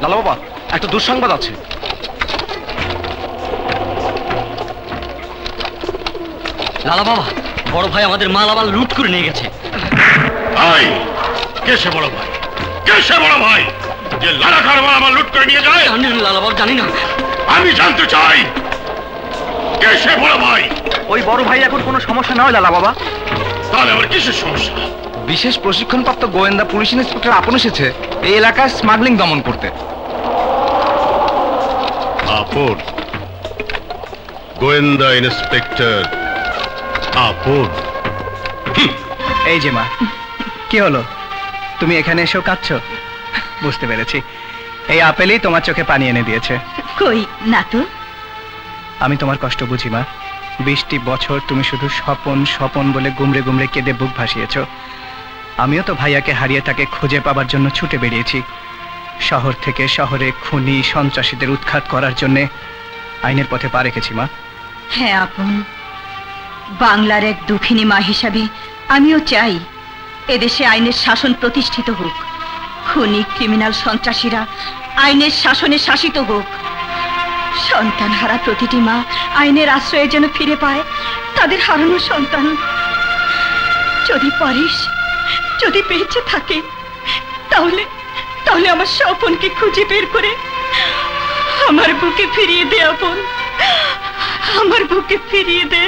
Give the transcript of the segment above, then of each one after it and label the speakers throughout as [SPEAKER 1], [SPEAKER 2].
[SPEAKER 1] লালা বাবা, একটা দুঃসংবাদ আছে।
[SPEAKER 2] লালা বাবা, বড় ভাই আমাদের মালামাল লুট করে নিয়ে গেছে।
[SPEAKER 3] কে সে বড় ভাই? কে সে বড় ভাই যে লালা খার মালামাল লুট করে নিয়ে যায়?
[SPEAKER 2] লালা বাবা, জানি না।
[SPEAKER 3] আমি জানতে চাই কে সে বড় ভাই।
[SPEAKER 1] ওই বড় ভাই এখন কোনো সমস্যা নয় লালা বাবা।
[SPEAKER 3] তাহলে আমার কিসের সমস্যা?
[SPEAKER 1] বিশেষ প্রশিক্ষণপ্রাপ্ত গোয়েন্দা পুলিশ ইন্সপেক্টর আপন এসেছে এই এলাকায় স্মাগলিং দমন করতে।
[SPEAKER 3] আপন? গোয়েন্দা ইন্সপেক্টর আপন?
[SPEAKER 4] এই যে মা, কি হলো? তুমি এখানে এসেও কাঁদছো? বুঝতে পেরেছি, এই আপেলই তোমার চোখে পানি এনে দিয়েছে।
[SPEAKER 5] কই না তো।
[SPEAKER 4] আমি তোমার কষ্ট বুঝি মা। 20টি বছর তুমি শুধু স্বপন স্বপন বলে গুমড়ে গুমড়ে কেঁদে বুক ভাসিয়েছো। আমিও তো ভাইয়াকে হারিয়ে তাকে খুঁজে পাবার জন্য ছুটে বেরিয়েছি। শহর থেকে শহরে খুনি সন্ত্রাসীদের উৎখাত করার জন্য আইনের পথে পা রেখেছি মা।
[SPEAKER 5] হ্যাঁ আপন, বাংলার এক দুঃখিনী মা হিসাবে আমিও চাই এদেশে আইনের শাসন প্রতিষ্ঠিত হোক। খুনি ক্রিমিনাল সন্ত্রাসীরা আইনের শাসনে শাসিত হোক। সন্তান হারা প্রতিটি মা আইনের আশ্রয়ে যেন ফিরে পায় তাদের হারানো সন্তান। যদি পারিস, যদি বেঁচে থাকে, তাহলে তাহলে আমার স্বপনকে খুঁজে বের করে আমার বুকে ফিরিয়ে দে আপন, আমার বুকে ফিরিয়ে দে।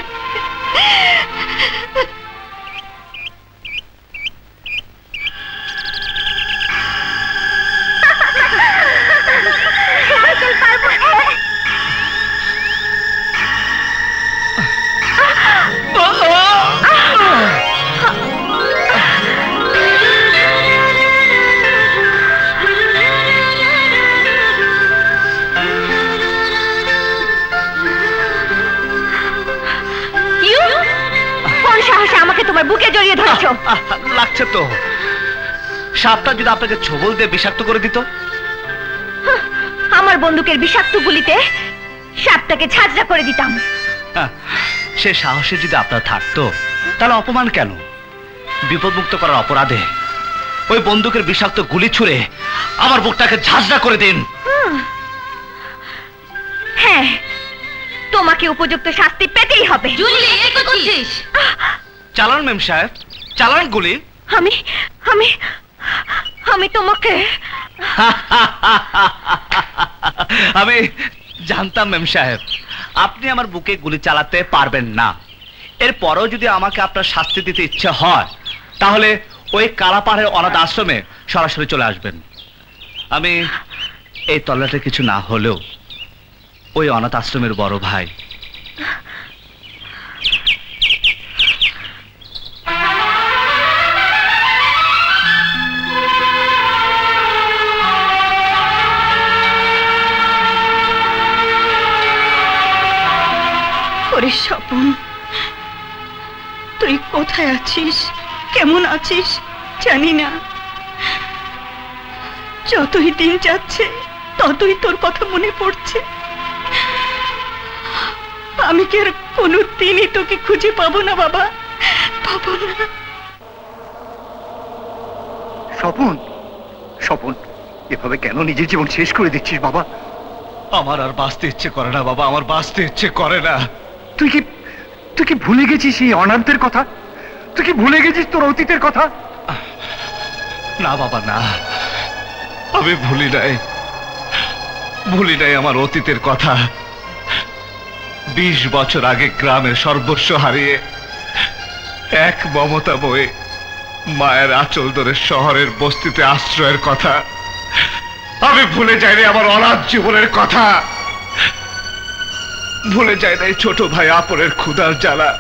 [SPEAKER 5] তোমার বুকে জড়িয়ে ধরেছো।
[SPEAKER 1] লাগছে তো। সাপটা যদি আপনাকে ছবল দিয়ে বিষাক্ত করে দিত?
[SPEAKER 5] আমার বন্দুকের বিষাক্ত গুলিতে সাপটাকে ঝাঁঝরা করে দিতাম।
[SPEAKER 1] সে সাহসে যদি আপনার থাকতো তাহলে অপমান কেন? বিপদমুক্ত করার অপরাধে ওই বন্দুকের বিষাক্ত গুলি ছুঁড়ে আমার বুকটাকে ঝাঁঝরা করে দিন।
[SPEAKER 5] হ্যাঁ, তোমাকে উপযুক্ত শাস্তি পেতেই হবে।
[SPEAKER 1] চালান মেম সাহেব, চালান গুলি।
[SPEAKER 5] আমি আমি আমি তোমাকে
[SPEAKER 1] আমি জানতাম মেম সাহেব আপনি আমার বুকে গুলি চালাতে পারবেন না। এরপরও যদি আমাকে আপনার শাস্তি দিতে ইচ্ছে হয় তাহলে ওই কালাপাহাড়ের অনাথ আশ্রমে সরাসরি চলে আসবেন। আমি এই তল্লাটে কিছু না হলেও ওই অনাথ আশ্রমের বড় ভাই।
[SPEAKER 5] ওরে স্বপন, তুই কোথায় আছিস, কেমন আছিস জানি না। যতই দিন যাচ্ছে ততই তোর কথা মনে পড়ছে। আমি কি আর কোনো দিনই তোকে খুঁজে পাবো না বাবা, পাবো না।
[SPEAKER 6] স্বপন, স্বপন, এভাবে কেন নিজের জীবন শেষ করে দিচ্ছিস বাবা?
[SPEAKER 1] আমার আর বাঁচতে ইচ্ছে করে না বাবা, আমার বাঁচতে ইচ্ছে করে না।
[SPEAKER 6] তুই কি ভুলে গেছিস এই অনাথদের কথা? তুই কি ভুলে গেছিস তোর অতীতের কথা?
[SPEAKER 1] না বাবা না, আমি ভুলি নাই আমার অতীতের কথা। 20 বছর আগে গ্রামের সর্বস্ব হারিয়ে এক মমতা বয়ে মায়ের আঁচল ধরে শহরের বস্তিতে আশ্রয়ের কথা আমি ভুলে যাইনি। আমার অনাথ জীবনের কথা ভুলে যায় নাই। ছোট ভাই আপনের ক্ষুধার জ্বালা,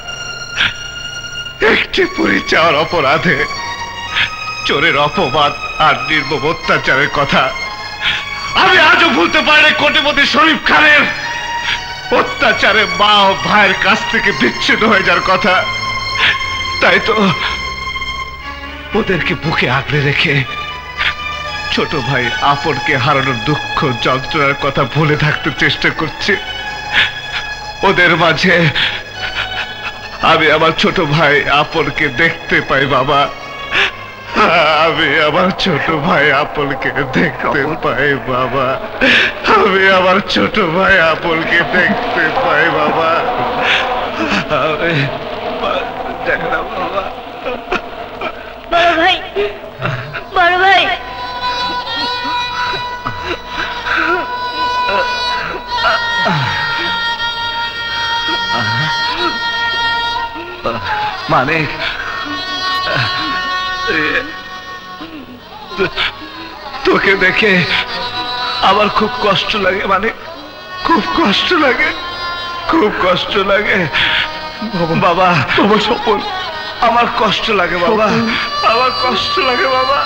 [SPEAKER 1] একটি পুরি চাওয়ার অপরাধে চোরের অপবাদ আর নির্মম অত্যাচারের কথা আমি আজও ভুলতে পারি। কোটিপতি শরীফ খানের অত্যাচারে মা ও ভাইয়ের কাছ থেকে বিচ্ছিন্ন হয়ে যাওয়ার কথা। তাই তো ওদেরকে বুকে আগলে রেখে ছোট ভাই আপনকে হারানোর দুঃখ যন্ত্রণার কথা ভুলে থাকতে চেষ্টা করছি। ওদের মাঝে আমি আমার ছোট ভাই আপনকে দেখতে পাই বাবা,
[SPEAKER 3] আমি আমার ছোট ভাই আপলকে দেখতে পাই বাবা, আমি আমার ছোট ভাই আপলকে দেখতে পাই বাবা।
[SPEAKER 5] বড় ভাই, বড় ভাই,
[SPEAKER 1] মানিক, তোকে দেখে আমার খুব কষ্ট লাগে, মানিক, খুব কষ্ট লাগে, খুব কষ্ট লাগে বাবা। বাবা স্বপন, আমার কষ্ট লাগে বাবা, আমার কষ্ট লাগে বাবা।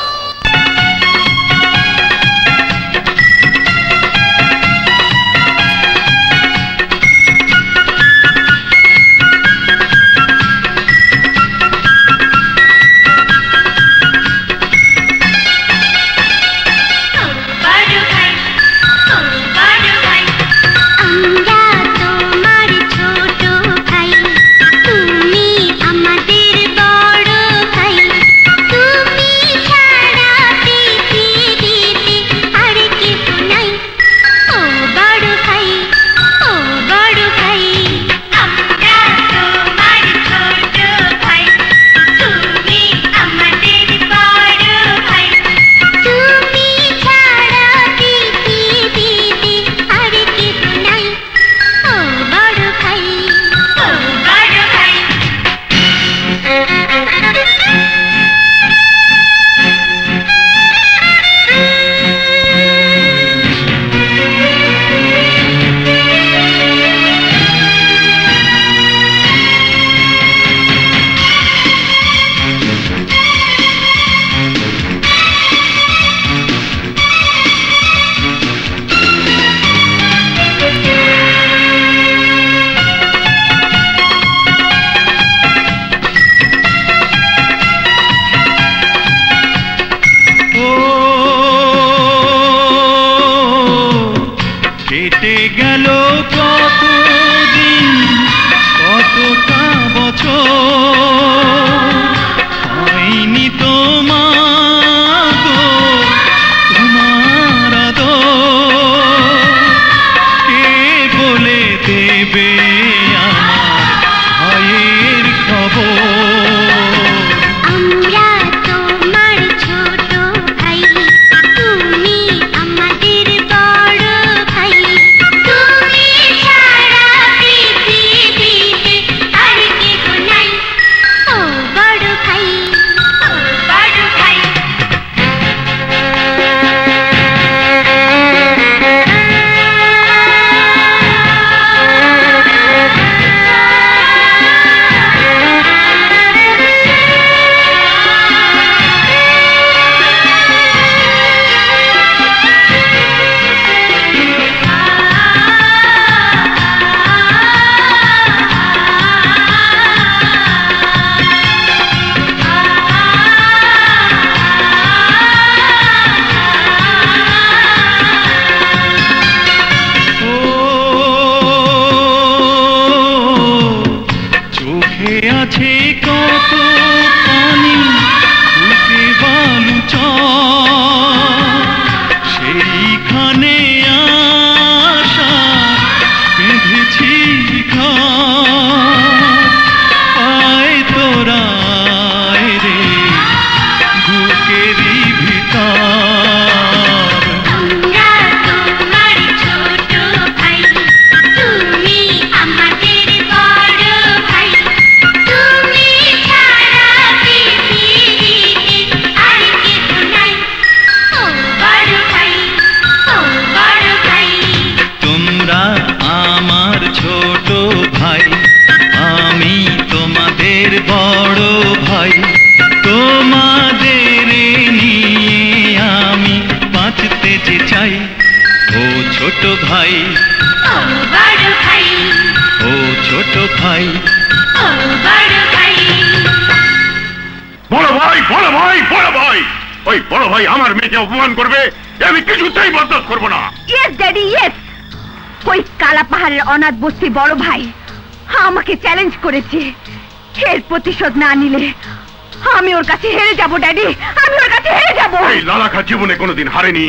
[SPEAKER 3] অপমান করবে, আমি কিছুতেই বরদাস্ত করব না।
[SPEAKER 5] Yes daddy, yes. ওই কালা পাহাড়ের অনাথ বস্তির বড় ভাই আমাকে চ্যালেঞ্জ করেছে, এর প্রতিশোধ না নিলে আমি ওর কাছে হেরে যাব ড্যাডি, আমি ওর কাছে হেরে যাব।
[SPEAKER 3] এই লালা খা জীবনে কোনোদিন হারেনি,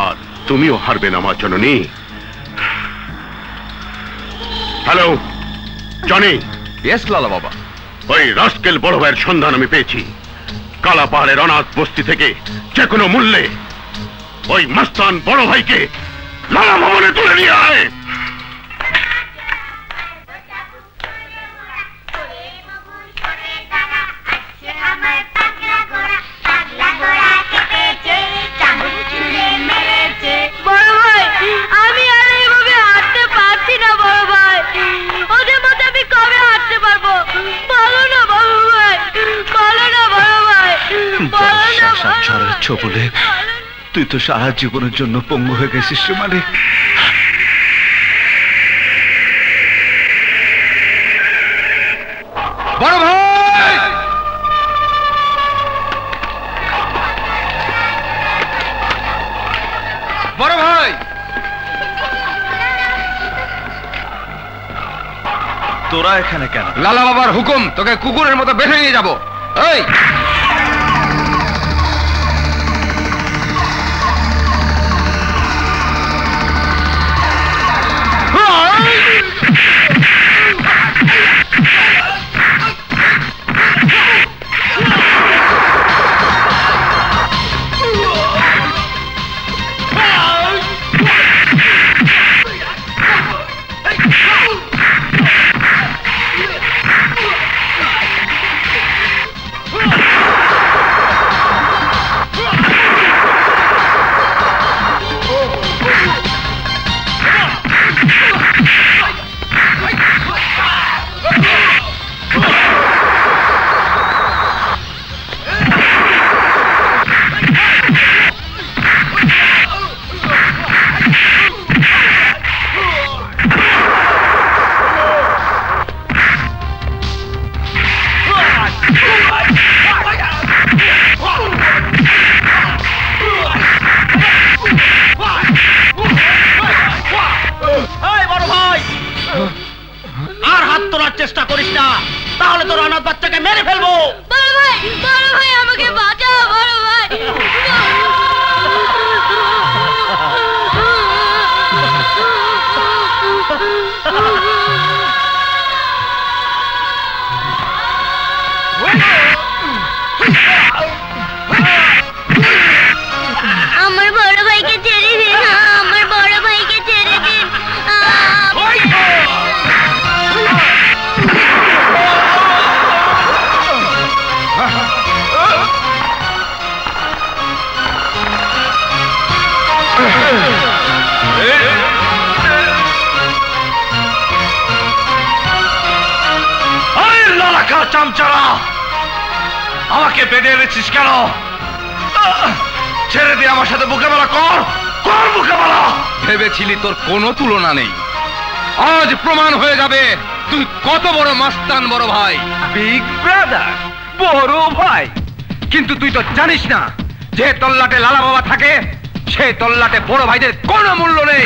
[SPEAKER 3] আর তুমিও হারবে না আমার জননী। Hello Johnny.
[SPEAKER 7] ইয়েস লালা বাবা।
[SPEAKER 3] ওই রাস্কেল বড় ভাইয়ের সন্ধান আমি পেয়েছি। কালা পাহাড়ের অনাথ বস্তি থেকে যে কোনো মূল্যে ওই মস্তান বড় ভাইকে লালা ভবনে তুলে নিয়ে আয়।
[SPEAKER 1] বলে তুই তো সারা জীবনের জন্য পঙ্গু হয়ে গেছিস মানে।
[SPEAKER 7] বড় ভাই, বড় ভাই,
[SPEAKER 1] তোরা এখানে কেন?
[SPEAKER 7] লালা বাবার হুকুম, তোকে কুকুরের মতো বেঁধে নিয়ে যাবো। এই
[SPEAKER 2] চেষ্টা করিস না, তাহলে তোর অনাথ বাচ্চাকে মেরে ফেলবো।
[SPEAKER 5] বড় ভাই আমাকে বাঁচাও, বড় ভাই। আমার বড় ভাইকে ছেড়ে দিন, আমার বড় ভাইকে ছেড়ে দিন।
[SPEAKER 1] চামচারা, আমাকে বেঁধে এনেছিস কেন? ছেড়ে দিয়ে আমার সাথে মোকাবেলা কর, কর মোকাবেলা।
[SPEAKER 7] ভেবেছিলি তোর কোনো তুলনা নেই, আজ প্রমাণ হয়ে যাবে তুই কত বড় মাস্তান বড় ভাই।
[SPEAKER 6] বিগ ব্রাদার, বড় ভাই।
[SPEAKER 7] কিন্তু তুই তো জানিস না, যে তল্লাটে লালা বাবা থাকে সে তল্লাটে বড় ভাইদের কোনো মূল্য নেই।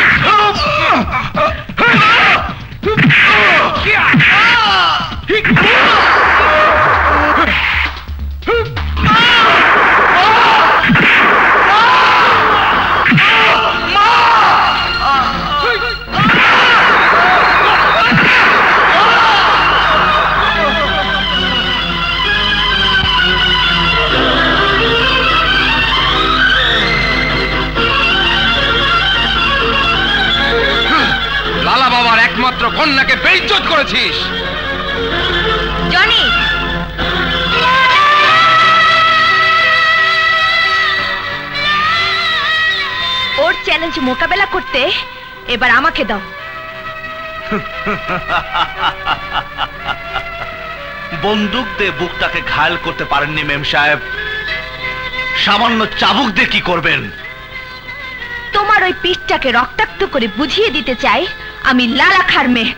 [SPEAKER 7] লালা বাবার একমাত্র কন্যাকে বেইজ্জত করেছিস।
[SPEAKER 5] জনি, ওর চ্যালেঞ্জ মোকাবেলা করতে এবার আমাকে দাও।
[SPEAKER 1] বন্দুক দিয়ে বুকটাকে ঘায়ল করতে পারেননি মেম সাহেব, সামান্য চাবুক দিয়ে কি করবেন?
[SPEAKER 5] তোমার ওই পিঠটাকে রক্তাক্ত করে বুঝিয়ে দিতে চাই আমি লালা খার মেয়ে।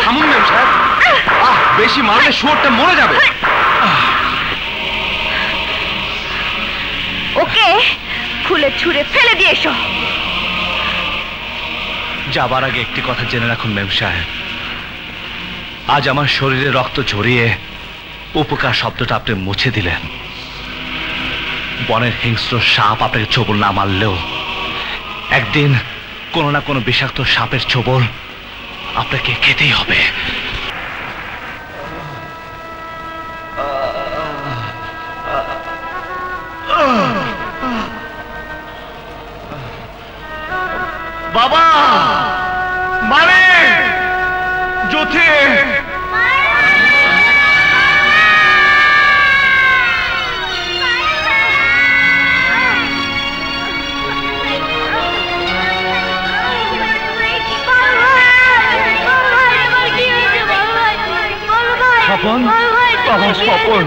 [SPEAKER 7] থামুন মেম সাহেব, বেশি মারলে শুয়োরটা মরে যাবে।
[SPEAKER 5] খুলে ছুঁড়ে ফেলে দিয়ে এসো।
[SPEAKER 1] যাবার আগে একটি কথা জেনে রাখুন মেম সাহেব, আজ আমার শরীরে রক্ত ঝরিয়ে উপকার শব্দটা আপনি মুছে দিলেন। বনের হিংস্র সাপ আপনাকে ছোবল না মারলেও একদিন কোনো না কোনো বিষাক্ত সাপের ছোবল আপনাকে খেতেই হবে। বাবা, মানে জ্যোতি, স্বপন, বাবা স্বপন,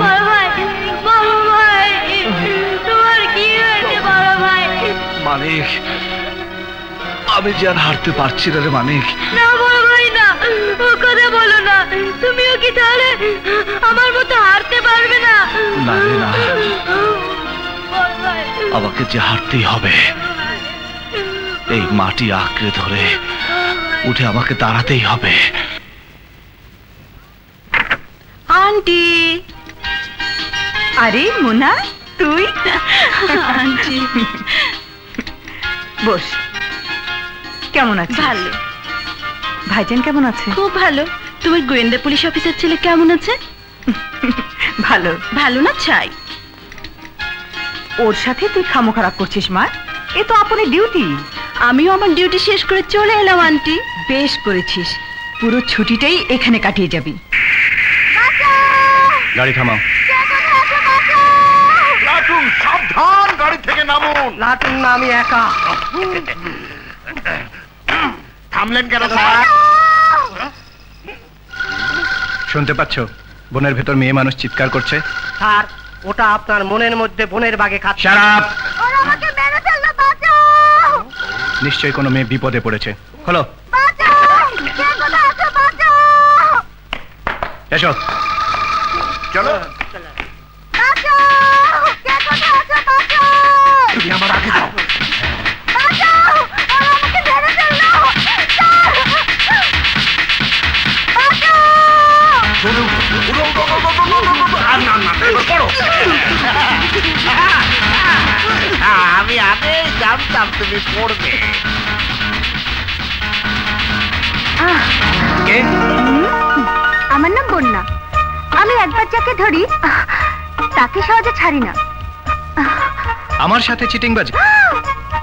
[SPEAKER 1] মানিক, আমি যে আর হারতে পারছি না রে মানিক।
[SPEAKER 5] না বড় ভাই না, ও কথা বলো না। তুমিও কি তাহলে আমার মতো হারতে পারবে না?
[SPEAKER 1] না রে না, আমাকে যে হারতেই হবে। এই মাটি আঁকড়ে ধরে উঠে আমাকে দাঁড়াতেই হবে।
[SPEAKER 5] আন্টি, আরে মোনা তুই? আন্টি বস। কেমন আছিস? ভালো। ভাইজান কেমন আছে? খুব ভালো। তোমার গোয়েন্দা পুলিশ অফিসার ছেলে কেমন আছে? ভালো। ভালো না চাই? ওর সাথে তুই খামো খারাপ করছিস মা, এ তো আপনি ডিউটি। আমিও আমার ডিউটি শেষ করে চলে এলাম আন্টি। বেশ করেছিস, পুরো ছুটিটাই এখানে কাটিয়ে যাবি।
[SPEAKER 1] গাড়ি থামাও।
[SPEAKER 3] লাটুন সাবধান, গাড়ি থেকে নামুন।
[SPEAKER 6] লাটুন না, আমি একা।
[SPEAKER 3] থামলেন কেন স্যার?
[SPEAKER 4] শুনতে পাচ্ছ বনের ভেতর মেয়ে মানুষ চিৎকার করছে?
[SPEAKER 6] স্যার, ওটা আপনার মনের মধ্যে বনের বাগে খাচ্ছে।
[SPEAKER 4] Shut up! নিশ্চয়ই কোনো মেয়ে বিপদে পড়েছে। খোলো। এসো।
[SPEAKER 3] চলো। তুমি আমার আগে যাও। আমি আগে জানতাম তুমি পড়বে।
[SPEAKER 4] কে?
[SPEAKER 5] আমার নাম বন্যা। আমি একবার যাকে ধরি তাকে সহজে ছাড়ি না।
[SPEAKER 4] আমার সাথে চিটিংবাজ?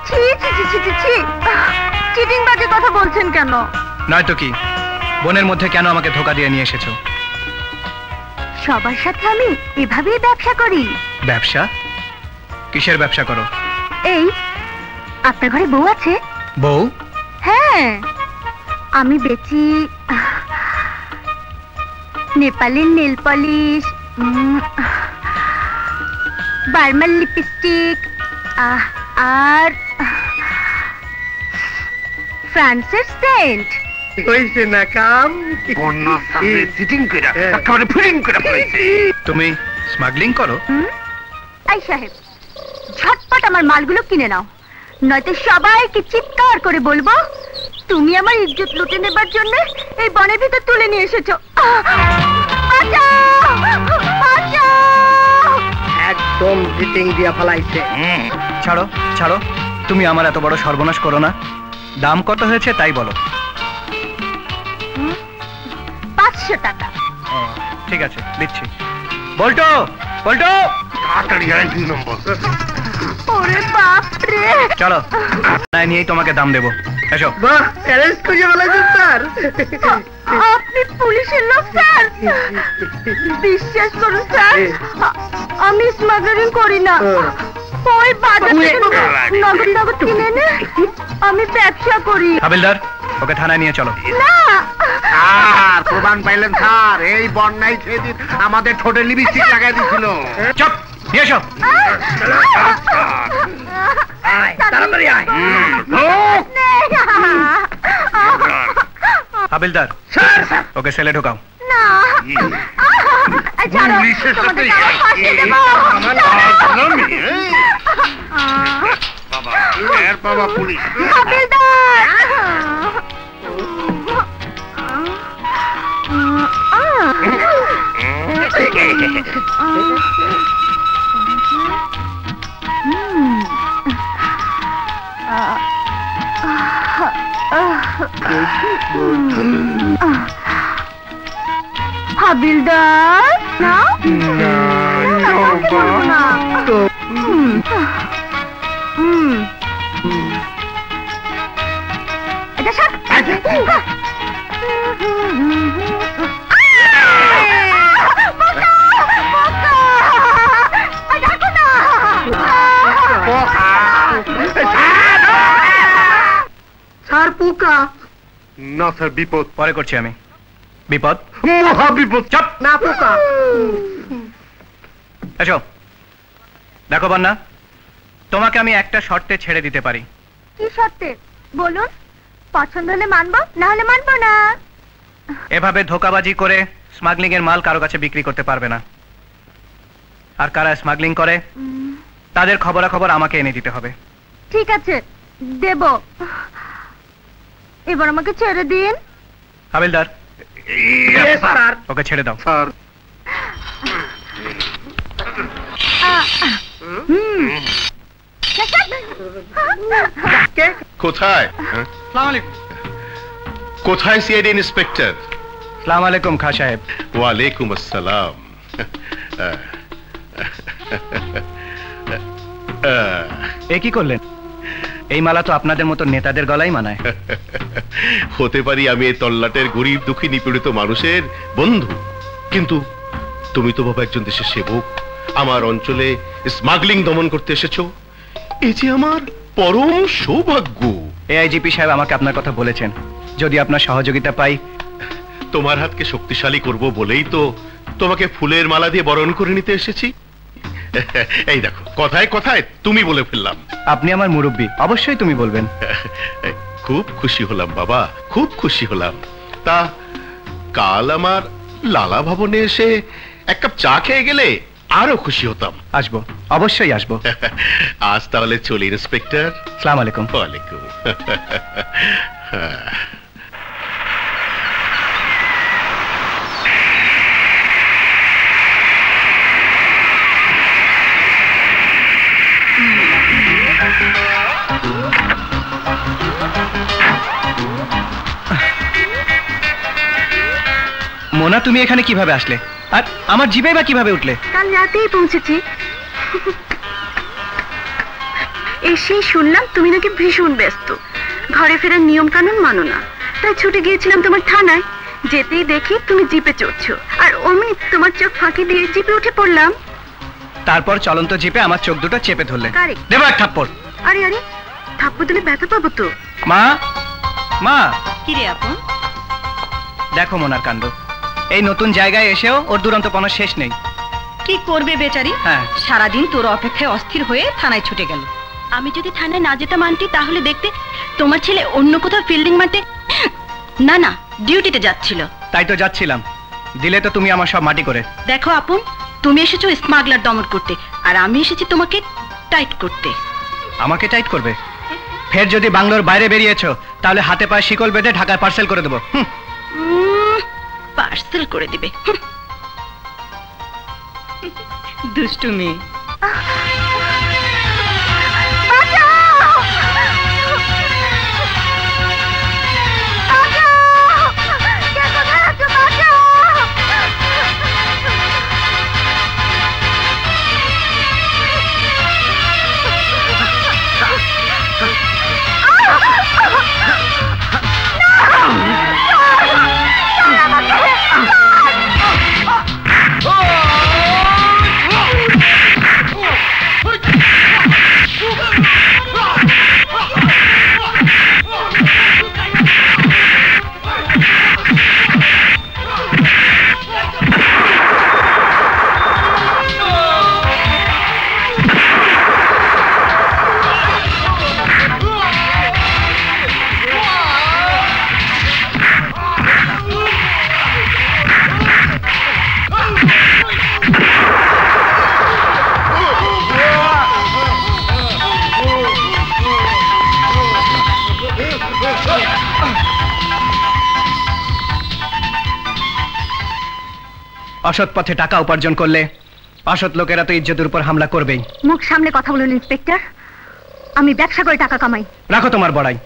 [SPEAKER 5] ছি ছি ছি ছি ছি ছি, চিটিংবাজের কথা বলছেন কেন?
[SPEAKER 4] নয়তো কি, বনের মধ্যে কেন আমাকে ধোকা দিয়ে নিয়ে এসেছো?
[SPEAKER 5] সবার সাথে আমি এভাবেই ব্যবসা করি।
[SPEAKER 4] ব্যবসা? কিসের ব্যবসা করো?
[SPEAKER 5] এই, আপনার ঘরে বউ আছে?
[SPEAKER 4] বউ?
[SPEAKER 5] হ্যাঁ, আমি বেচি নেপালের নেল পলিশ, বার্মার লিপস্টিক, আর ফ্রান্সের সেন্ট।
[SPEAKER 6] হইছে না কাম?
[SPEAKER 3] বন্যার সামনে সিটিং করে একেবারে ফিটিং করে ফেলেছে।
[SPEAKER 4] তুমি স্মাগলিং করো?
[SPEAKER 5] এই সাহেব, ঝটপট আমার মালগুলো কিনে নাও, নয়তো সবাইকে চিৎকার করে বলবো তুমি আমার ইজ্জত লুটে নেবার জন্য এই বনের ভিতর তুলে নিয়ে এসেছো।
[SPEAKER 6] একদম জিটিং দিয়া ফলাইছে।
[SPEAKER 4] ছাড়ো ছাড়ো, তুমি আমার এত বড় সর্বনাশ করো না। দাম কত হয়েছে তাই বলো।
[SPEAKER 5] 500 টাকা।
[SPEAKER 4] ঠিক আছে, দিচ্ছি। বল্টো, বল্টো,
[SPEAKER 3] তাড়াতাড়ি আয় 2 নম্বর।
[SPEAKER 5] ওরে বাপ রে!
[SPEAKER 4] চলো, নাই নিয়েই তোমাকে দাম দেবো। এসো।
[SPEAKER 6] বাহ, অ্যারেস্ট করে ফেলাইছেন স্যার।
[SPEAKER 5] আপনি পুলিশের লোক স্যার? বিশ্বাস করুন স্যার, আমি স্মাগলিং করি না। ওই বাজার থেকে নগদ নগদ কিনে এনে আমি ব্যবসা করি।
[SPEAKER 4] হাবিলদার, ওকে থানায় নিয়ে চলো।
[SPEAKER 5] না,
[SPEAKER 3] আর প্রমাণ পাইলেন স্যার? এই বন্যায় সেদিন আমাদের ঠোঁটে লিপস্টিক লাগাই দিছিল।
[SPEAKER 4] চুপ, নিয়ে এসো।
[SPEAKER 6] তাড়াতাড়ি আয়।
[SPEAKER 4] হাবিলদার, ওকে সেলে ঢোকাও।
[SPEAKER 5] না, ছাড়ো,
[SPEAKER 3] পুলিশের সাথে
[SPEAKER 5] তোমাদেরকে আমার ফাঁসি দেবো।
[SPEAKER 3] আমার বাবা পুলিশ।
[SPEAKER 8] হাবিলদার না
[SPEAKER 6] স্যার পোকা না স্যার বিপদ
[SPEAKER 4] পরে করছি আমি বিপদ
[SPEAKER 6] মহা বিপদ চাপ না পোকা
[SPEAKER 4] এসো দেখো বন্যা তোমাকে আমি একটা শর্তে ছেড়ে দিতে পারি
[SPEAKER 8] কি শর্তে বলুন পছন্দ হলে মানবো না হলে মানবো না
[SPEAKER 4] এভাবে ধোকাবাজি করে স্মাগলিং এর মাল কারো কাছে বিক্রি করতে পারবে না আর কারা স্মাগলিং করে তাদের খবরাখবর আমাকে এনে দিতে হবে
[SPEAKER 8] ঠিক আছে দেব এবার আমাকে ছেড়ে দিন
[SPEAKER 4] হাবিলদার ওকে ছেড়ে দাও
[SPEAKER 6] স্যার
[SPEAKER 3] কোথায় কোথায় সিআইডি ইন্সপেক্টর?
[SPEAKER 4] সালাম আলাইকুম খা সাহেব।
[SPEAKER 3] ওয়ালাইকুম আসসালাম।
[SPEAKER 4] এ কি করলেন? এই মালা তো আপনাদের মতো নেতাদের গলায় মানায়।
[SPEAKER 3] হতে পারি আমি এই তল্লাটের গরিব দুঃখী নিপীড়িত মানুষের বন্ধু, কিন্তু তুমি তো বাবা একজন দেশের সেবক। আমার অঞ্চলে স্মাগলিং দমন করতে এসেছো, এই যে আমার পরম সৌভাগ্য।
[SPEAKER 4] এআইজিপি সাহেব আমাকে আপনার কথা বলেছেন, যদি আপনার সহযোগিতা পাই।
[SPEAKER 3] তোমার হাতকে শক্তিশালী করব বলেই তো তোমাকে ফুলের মালা দিয়ে বরণ করে নিতে এসেছি। এই দেখো, কথায় কথায় তুমি বলে ফেললাম।
[SPEAKER 4] আপনি আমার মুরব্বী, অবশ্যই তুমি বলবেন।
[SPEAKER 3] খুব খুশি হলাম বাবা, খুব খুশি হলাম। তা কাল আমার লালা ভবনে এসে এক কাপ চা খেয়ে গেলে আরো খুশি হতাম।
[SPEAKER 4] আসবো, অবশ্যই আসবো।
[SPEAKER 3] আজ তাহলে চলি ইন্সপেক্টর।
[SPEAKER 4] সালাম আলাইকুম।
[SPEAKER 3] ওয়ালাইকুম।
[SPEAKER 4] মোনা, তুমি এখানে কিভাবে আসলে? আর আমার জিভে বা কিভাবে উঠলে?
[SPEAKER 8] কাল রাতেই পৌঁছেছি। এসেই শুনলাম তুমি নাকি ভীষণ ব্যস্ত, ঘরে ফেরার নিয়ম কানুন মানো না, তাই ছুটে গিয়েছিলাম তোমার থানায়। যেতেই দেখি তুমি জিপে চড়ছো, আর অমনি তোমার চোখ ফাঁকি দিয়ে জিপে উঠে পড়লাম।
[SPEAKER 4] তারপর চলন্ত জিপে আমার চোখ দুটো চেপে ধরলে।
[SPEAKER 8] Correct.
[SPEAKER 4] দেবো এক থাপ্পড়।
[SPEAKER 8] আরে আরে, থাপ্পড় দিলে ব্যথা পাবো তো।
[SPEAKER 4] মা, মা,
[SPEAKER 5] কি রে আপন?
[SPEAKER 4] দেখো মোনার কাণ্ড। এই নতুন জায়গায় এসেও ওর দুরন্তপনা শেষ নেই।
[SPEAKER 5] কি করবে বেচারি?
[SPEAKER 4] হ্যাঁ।
[SPEAKER 5] সারাদিন তোর অপেক্ষায় অস্থির হয়ে থানায় ছুটে গেল। আমি যদি থানায় না যেতাম আন্টি, তাহলে দেখতে তোমার ছেলে অন্য কোথাও ফিল্ডিং মারতে, না না, ডিউটিতে যাচ্ছিল।
[SPEAKER 4] তাই তো যাচ্ছিলাম, দিলে তো তুমি আমার সব মাটি করে।
[SPEAKER 5] দেখো আপন, তুমি এসেছো স্মাগলার দমন করতে, আর আমি এসেছি তোমাকে টাইট করতে।
[SPEAKER 4] আমাকে টাইট করবে? ফের যদি বাংলোর বাইরে বেরিয়েছো, তাহলে হাতে পায়ে শিকল বেঁধে ঢাকায় পার্সেল করে দেবো।
[SPEAKER 5] পার্সেল করে দিবে, দুষ্টু মেয়ে।
[SPEAKER 4] অসৎ পথে টাকা উপার্জন করলে অসৎ লোকেরা তো ইজ্জতের উপর হামলা করবেই।
[SPEAKER 8] মুখ সামনে কথা বলুন ইন্সপেক্টর, আমি ব্যবসা করে টাকা কামাই।
[SPEAKER 4] রাখো তোমার বড়াই।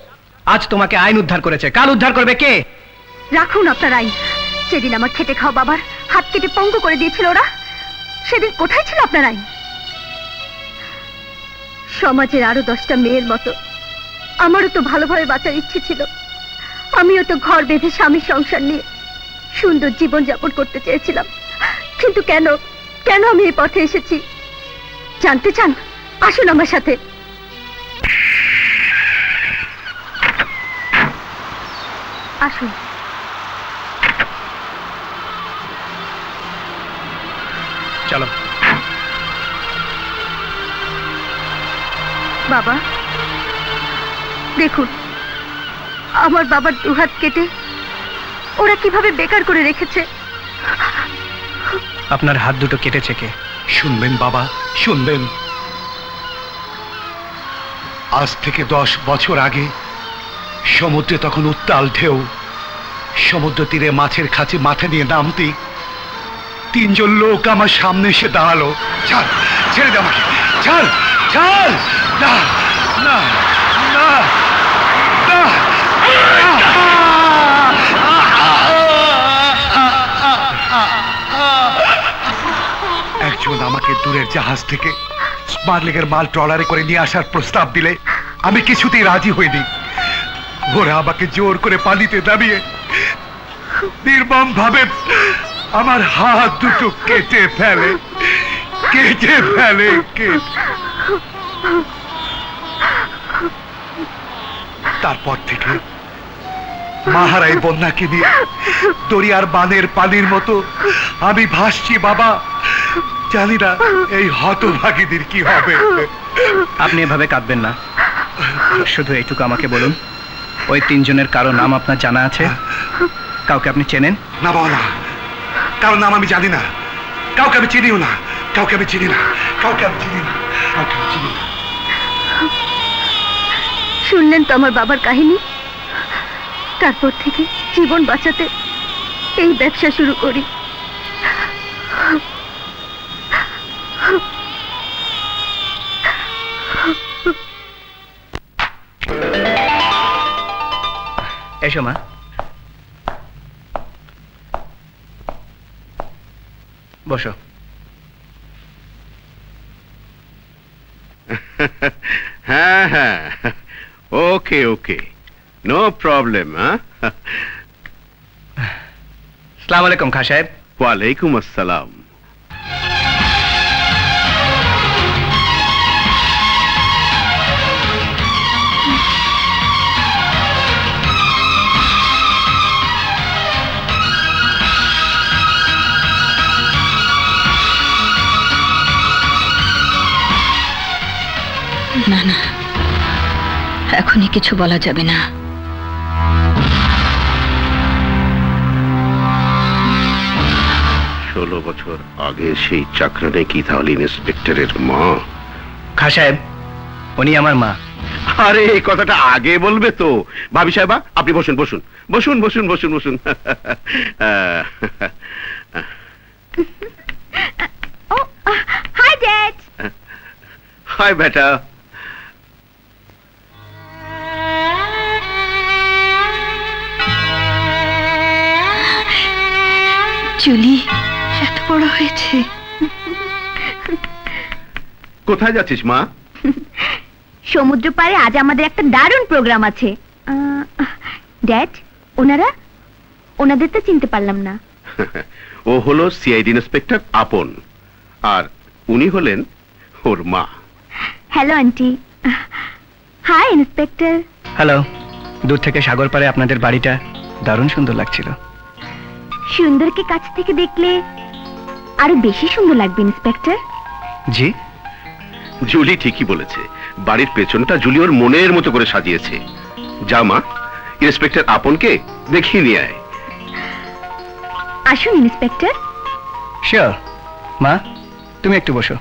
[SPEAKER 4] আজ তোমাকে আইন উদ্ধার করেছে, কাল উদ্ধার করবে কে?
[SPEAKER 8] রাখুন আপনার আইন। সেদিন আমার খেটে খাওয়া বাবার হাত কেটে পঙ্গু করে দিয়েছিল ওরা, সেদিন কোথায় ছিল আপনার আইন? সমাজের আরো 10টা মেয়ের মতো আমারও তো ভালোভাবে বাঁচার ইচ্ছে ছিল। আমিও তো ঘর বেঁধে স্বামীর সংসার নিয়ে সুন্দর জীবন যাপন করতে চেয়েছিলাম, কিন্তু কেন কেন আমি এই পথে এসেছি জানতে চান? আসুন আমার সাথে। আসুন।
[SPEAKER 4] চলো।
[SPEAKER 8] বাবা দেখুন, আমার বাবার দুহাত কেটে ওরা কিভাবে বেকার করে রেখেছে।
[SPEAKER 4] আপনার হাত দুটো কেটেছে কে?
[SPEAKER 6] শুনবেন বাবা, শুনবেন। আজ থেকে 10 বছর আগে সমুদ্রে তখন উত্তাল ঢেউ। সমুদ্র তীরে মাছের খাঁচে মাথা নিয়ে নামতে 3 জন লোক আমার সামনে এসে দাঁড়ালো। ছাড়, ছেড়ে দে আমাকে, ছাড়, ছাড়। না না না না। একজন আমাকে দূরের জাহাজ থেকে স্মাগলিংয়ের মাল ট্রলারে করে নিয়ে আসার প্রস্তাব দিলে আমি কিছুতেই রাজি হইনি। ওরা আমাকে জোর করে পানিতে নামিয়ে নির্মম ভাবে আমার হাত দুটো কেটে ফেলে। তারপর থেকে মাহারাই বন্যাকে নিয়ে দরিয়ার বানের পানির মতো আমি ভাসছি বাবা। জানি না এই হতভাগীদের কি হবে।
[SPEAKER 4] আপনি এভাবে কাঁদবেন না, শুধু এইটুকু আমাকে বলুন, ওই 3 জনের কারো নাম আপনার জানা আছে? কাউকে আপনি চেনেন?
[SPEAKER 6] না বাবা না, কারণ নাম আমি জানি না, কাউকে আমি চিনিও না, কাউকে আমি চিনি না, কাউকে আমি চিনি না, কাউকে আমি চিনি না।
[SPEAKER 8] শুনলেন তো আমার বাবার কাহিনী। তারপর থেকে জীবন বাঁচাতে এই ব্যবসা শুরু করি।
[SPEAKER 4] এসো মা। বসো।
[SPEAKER 3] হ্যাঁ হ্যাঁ, ওকে ওকে, নো প্রবলেম।
[SPEAKER 4] আসসালামু আলাইকুম খাঁ সাহেব।
[SPEAKER 3] ওয়ালাইকুম আসসালাম।
[SPEAKER 5] না না, এখনই কিছু বলা যাবে না।
[SPEAKER 3] 16 বছর আগে সেই চাকরানে কি তাহলে ইন্সপেক্টরের মা?
[SPEAKER 4] খাঁ সাহেব, উনি আমার মা।
[SPEAKER 3] আরে এই কথাটা আগে বলবে তো। ভাবি সাহেবা, আপনি বসুন বসুন বসুন বসুন বসুন বসুন।
[SPEAKER 8] Hi dad.
[SPEAKER 3] হাই বেটা।
[SPEAKER 5] জুলি এত বড় হয়েছে।
[SPEAKER 3] কোথায় যাচ্ছিস মা?
[SPEAKER 8] সমুদ্র পাড়ে আজ আমাদের একটা দারুণ প্রোগ্রাম আছে। ড্যাড, ওনাদের তো চিনতে পারলাম না।
[SPEAKER 3] ও হলো সিআইডি ইন্সপেক্টর আপন, আর উনি হলেন ওর মা।
[SPEAKER 8] Hello aunty. Hi inspector.
[SPEAKER 4] Hello. দূর থেকে সাগর পাড়ে আপনাদের বাড়িটা দারুণ সুন্দর লাগছিল।
[SPEAKER 8] সুন্দরকে কাছ থেকে দেখলে আরো বেশি সুন্দর লাগবে ইন্সপেক্টর।
[SPEAKER 4] জি,
[SPEAKER 3] জুলি ঠিকই বলেছে, বাড়ির পেছনটা জুলি ওর মনের মতো করে সাজিয়েছে। যা মা, ইন্সপেক্টর আপনকে দেখিয়ে নিয়ে আয়।
[SPEAKER 8] আসুন ইন্সপেক্টর।
[SPEAKER 4] শিওর। মা, তুমি একটু বসো।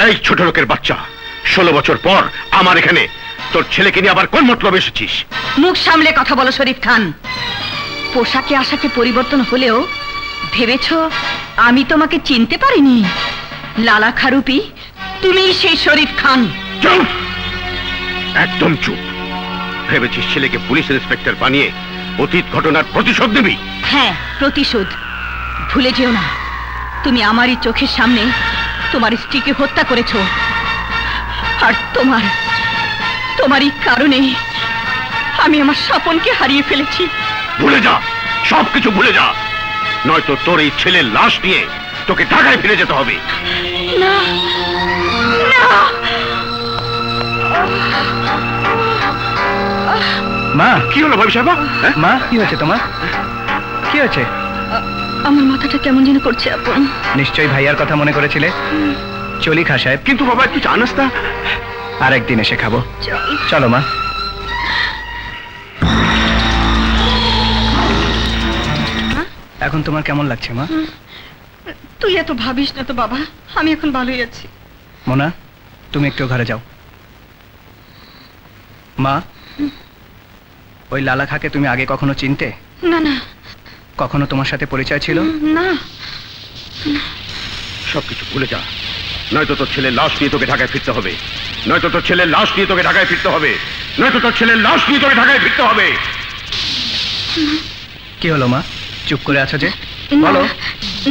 [SPEAKER 3] এই ছোট লোকের বাচ্চা, 16 বছর পর আমার এখানে তোর ছেলেকে নিয়ে আবার কোন মতলব এসেছিস?
[SPEAKER 5] মুখ সামলে কথা বলো শরীফ খান। পোশাকে আশাকে পরিবর্তন হলেও ভেবেছ আমি তোমাকে চিনতে পারিনি? লালা খারুপি, তুমি সেই শরীফ খান।
[SPEAKER 3] চুপ, একদম চুপ। ভেবেছিস ছেলেকে পুলিশ ইন্সপেক্টর বানিয়ে অতীত ঘটনার প্রতিশোধ নিবি?
[SPEAKER 5] হ্যাঁ, প্রতিশোধ। ভুলে যেও না, তুমি আমারই চোখের সামনে তোমার স্ত্রীকে হত্যা করেছ, আর তোমারই কারণে আমি আমার স্বপনকে হারিয়ে ফেলেছি।
[SPEAKER 3] ভুলে যা, সবকিছু ভুলে যা, নয়তো তোর এই ছেলের লাশ নিয়ে তোকে ঢাকায় ফিরে যেতে হবে।
[SPEAKER 5] না, না।
[SPEAKER 4] মা,
[SPEAKER 3] কি হলো ভাবি সাহেবা?
[SPEAKER 4] মা, কি হয়েছে তোমার? কি হয়েছে?
[SPEAKER 5] আমার মাথাটা কেমন যেন করছে আপন।
[SPEAKER 4] নিশ্চয়ই ভাইয়ার কথা মনে করেছিলে। চলি খা সাহেব।
[SPEAKER 3] কিন্তু বাবা, একটু চা নাস্তা
[SPEAKER 4] আর একদিন এসে খাবো। চলো মা। এখন তোমার কেমন লাগছে মা?
[SPEAKER 5] তুই এত ভাবিস না তো বাবা, আমি এখন ভালোই আছি।
[SPEAKER 4] মোনা, তুমি একটু ঘরে যাও। মা, ওই লালা খাকে তুমি আগে কখনো চিনতে?
[SPEAKER 5] না না।
[SPEAKER 4] কখনো তোমার সাথে পরিচয় ছিল?
[SPEAKER 5] না।
[SPEAKER 3] সবকিছু ভুলে যা, নয়তো তোর ছেলের লাশ নিয়ে তোকে ঢাকায় ফিরতে হবে, নয়তো তোর ছেলের লাশ নিয়ে তোকে ঢাকায় ফিরতে হবে, নয়তো তোর ছেলের লাশ নিয়ে তোকে ঢাকায় ফিরতে হবে।
[SPEAKER 4] কি হলো মা, চুপ করে আছো যে? বলো।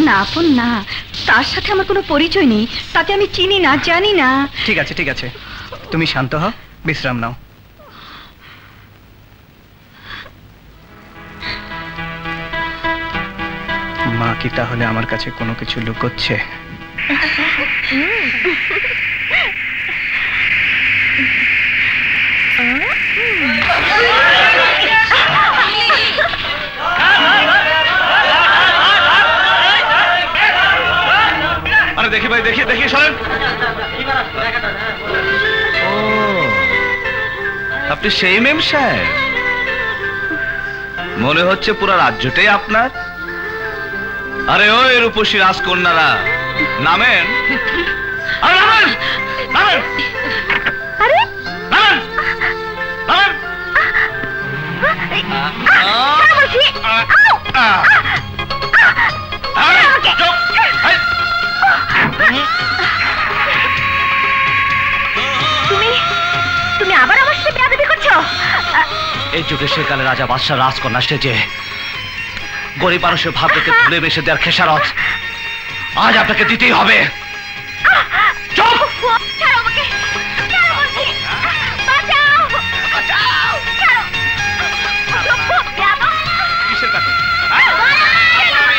[SPEAKER 5] না আপন না, তার সাথে আমার কোনো পরিচয় নেই, তাকে আমি চিনি না, জানি না।
[SPEAKER 4] ঠিক আছে ঠিক আছে, তুমি শান্ত হও, বিশ্রাম নাও। মা কি তাহলে আমার কাছে কোনো কিছু লুকোচ্ছে?
[SPEAKER 1] আরে দেখি ভাই, দেখি দেখি, শোনেন। ও, আপনি সেই মেম সাহেব? মনে হচ্ছে পুরো রাজ্যটাই আপনার। আরে ওই রূপসী রাজকন্যারা, নামেন। আরে নামেন, নামেন,
[SPEAKER 8] আরে
[SPEAKER 1] নামেন, নামেন।
[SPEAKER 8] তুমি আবার আমার সাথে বেয়াদবি করছো?
[SPEAKER 1] এই যুগে সেকালে রাজা বাদশাহ রাজকন্যা সেজে গরিব মানুষের ভাবকে তুলে বেসে দেওয়ার খেসারত আজ আপনাকে দিতেই হবে। চুপ!
[SPEAKER 8] ছাড়ো আমাকে, ছাড়ো বলছি। বাঁচাও, বাঁচাও, ছাড়ো। চুপ, বেয়াদব।
[SPEAKER 1] কিসের কাছে?
[SPEAKER 8] দেখে নেব।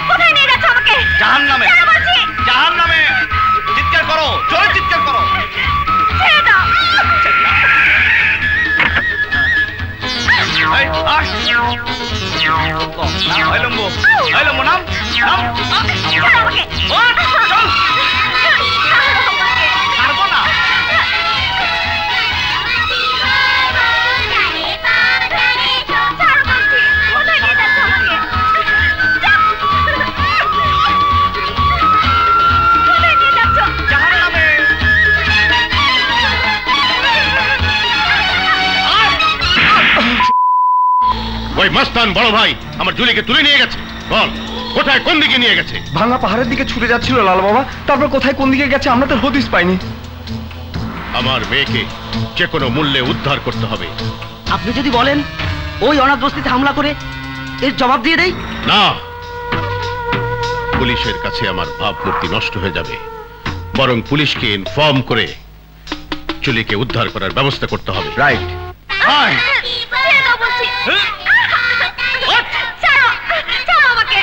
[SPEAKER 8] কোথায় নিয়ে যাচ্ছ আমাকে?
[SPEAKER 1] জাহান্নামে,
[SPEAKER 8] ছাড়ো বলছি।
[SPEAKER 1] জাহান্নামে। চিৎকার করো, জোরে চিৎকার করো।
[SPEAKER 8] ছেড়ে দাও।
[SPEAKER 1] এই, আস। এই লম্বু, এই লম্বু, নাম, নাম।
[SPEAKER 8] ছাড়ো আমাকে।
[SPEAKER 1] ওঠ, চল। ছাড়বো না।
[SPEAKER 8] ছাড়ো বলছি। কোথায় নিয়ে যাচ্ছ আমাকে? কোথায় নিয়ে যাচ্ছ?
[SPEAKER 1] জাহান্নামে।
[SPEAKER 3] ওই মাস্তান বড় ভাই আমার জুলিকে তুলে নিয়ে গেছে। বল, কোথায়, কোন দিকে নিয়ে গেছে?
[SPEAKER 4] ভাঙা পাহাড়ের দিকে ছুটে যাচ্ছিল লাল বাবা, তারপর কোথায় কোন দিকে গেছে আমরা তো হদিস পাইনি।
[SPEAKER 3] আমার মেয়েকে যে কোনো মূল্যে উদ্ধার করতে হবে।
[SPEAKER 2] আপনি যদি বলেন ওই অনাথ বস্তিতে হামলা করে এর জবাব দিয়ে দেই।
[SPEAKER 3] না, পুলিশের কাছে আমার ভাবমূর্তি নষ্ট হয়ে যাবে, বরং পুলিশকে ইনফর্ম করে জুলিকে উদ্ধার করার ব্যবস্থা করতে হবে।
[SPEAKER 4] রাইট।
[SPEAKER 8] ছেড়ে দাও বলছি। ছাড়ো, ছাড়ো আমাকে।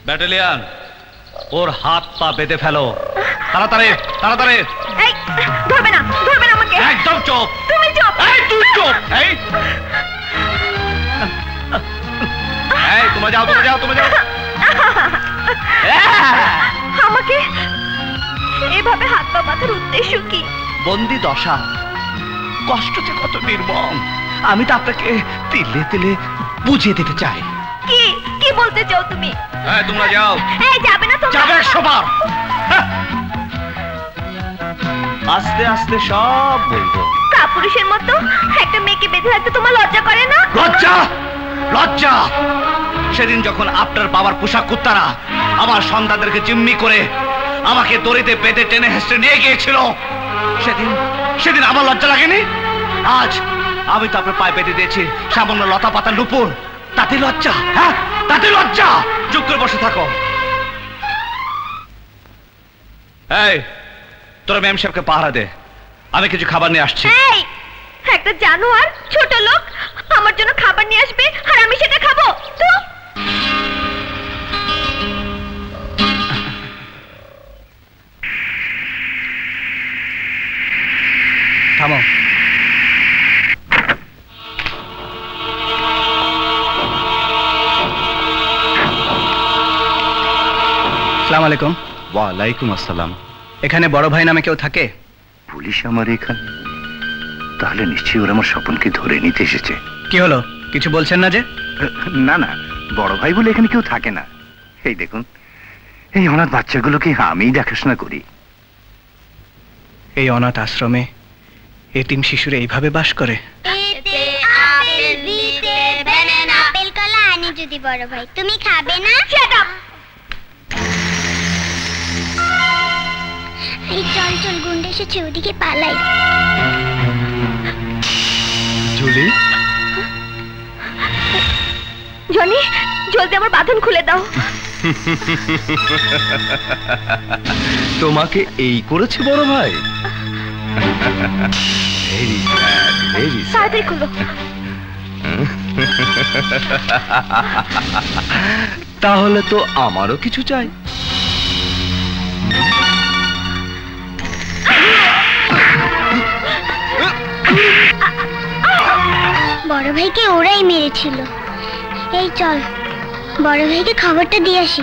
[SPEAKER 1] ব্যাটালিয়ান, ওর হাত পা বেঁধে ফেলো, তাড়াতাড়ি তাড়াতাড়ি।
[SPEAKER 8] এই, ধরবে না, ধরবে না আমাকে।
[SPEAKER 1] একদম চুপ।
[SPEAKER 8] তুমি চুপ।
[SPEAKER 1] এই তুই চুপ। এই, এই তোমরা যাও, তোমরা যাও, তোমরা যাও।
[SPEAKER 8] কথার উদ্দেশ্য কি?
[SPEAKER 1] বন্দি দশা কষ্ট যে কত নির্মম আমি তো আপনাকে তিলে তিলে বুঝিয়ে দিতে চাই।
[SPEAKER 8] কি কি বলতে চাও তুমি?
[SPEAKER 1] তোমরা যাও।
[SPEAKER 8] এই যাবে না তোমরা?
[SPEAKER 1] যাবে সবার। আস্তে আস্তে সব বলবো।
[SPEAKER 8] কাপুরুষের মতো একটা মেয়েকে বেঁধে রাখতে তোমার লজ্জা করে না?
[SPEAKER 1] লজ্জা লজ্জা! সেদিন যখন আপনার বাবার পোশাক কুত্তারা আমার সন্তানদেরকে জিম্মি করে আমাকে দড়িতে বেঁধে টেনে হেসে নিয়ে গিয়েছিল, সেদিন সেদিন আমার লজ্জা লাগেনি? আজ আমি তো আপনার পায়ে বেঁধে দিয়েছি সামান্য লতা পাতা নুপুর, তাতে লজ্জা? হ্যাঁ তাতে লজ্জা? চুপ করে বসে থাকো। এই তোরা ম্যাম সাহেবকে পাহারা দে, আমি কিছু খাবার নিয়ে আসছি।
[SPEAKER 8] এই একটা জানোয়ার ছোট লোক আমার জন্য খাবার নিয়ে আসবে আর আমি সেটা খাবো? তো
[SPEAKER 4] থামো। আসসালামু আলাইকুম।
[SPEAKER 1] ওয়ালাইকুম আসসালাম।
[SPEAKER 4] এখানে বড় ভাই নামে কেউ থাকে?
[SPEAKER 9] পুলিশ আমার এখানে, তাহলে নিশ্চয়ই ওরা আমার স্বপনকে ধরে নিতে এসেছে।
[SPEAKER 4] কি হলো, কিছু বলছেন না যে?
[SPEAKER 9] না না, বড় ভাই বলে এখানে কেউ থাকে না। এই দেখুন, এই অনাথ বাচ্চাগুলোকে আমিই দেখাশোনা করি।
[SPEAKER 4] এই অনাথ আশ্রমে এতিম শিশুরা এইভাবে বাস করে?
[SPEAKER 10] যদি বড় ভাই তুমি খাবে না? এই চল চল, গুন্ডা এসেছে, ওদিকে পালাই।
[SPEAKER 4] জুলি,
[SPEAKER 8] জনি জলদি আমার বাঁধন খুলে দাও।
[SPEAKER 1] তোমাকে এই করেছে বড় ভাই? Very sad, very sad.
[SPEAKER 8] তাড়াতাড়ি খুলো।
[SPEAKER 1] তাহলে তো আমারও কিছু চাই।
[SPEAKER 10] বড় ভাইকে ওরাই মেরেছিল। এই চল বড় ভাইকে খবরটা দিয়ে আসি।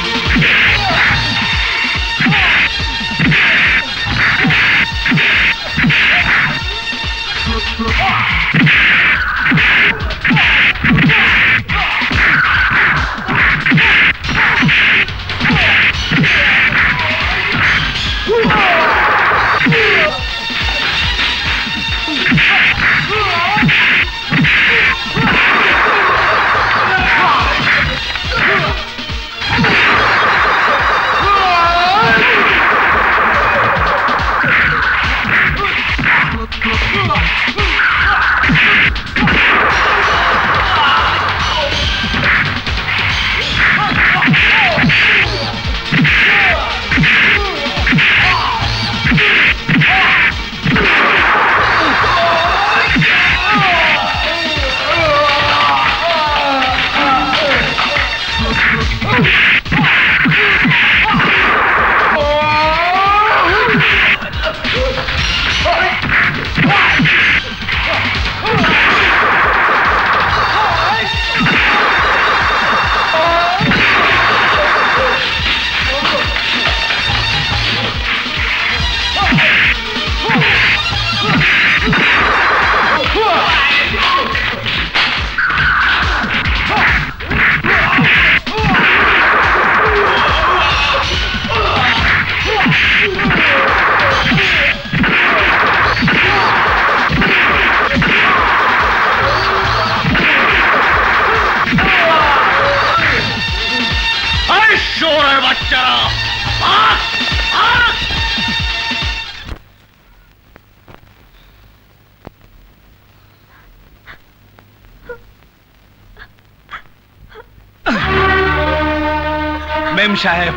[SPEAKER 1] মেম সাহেব,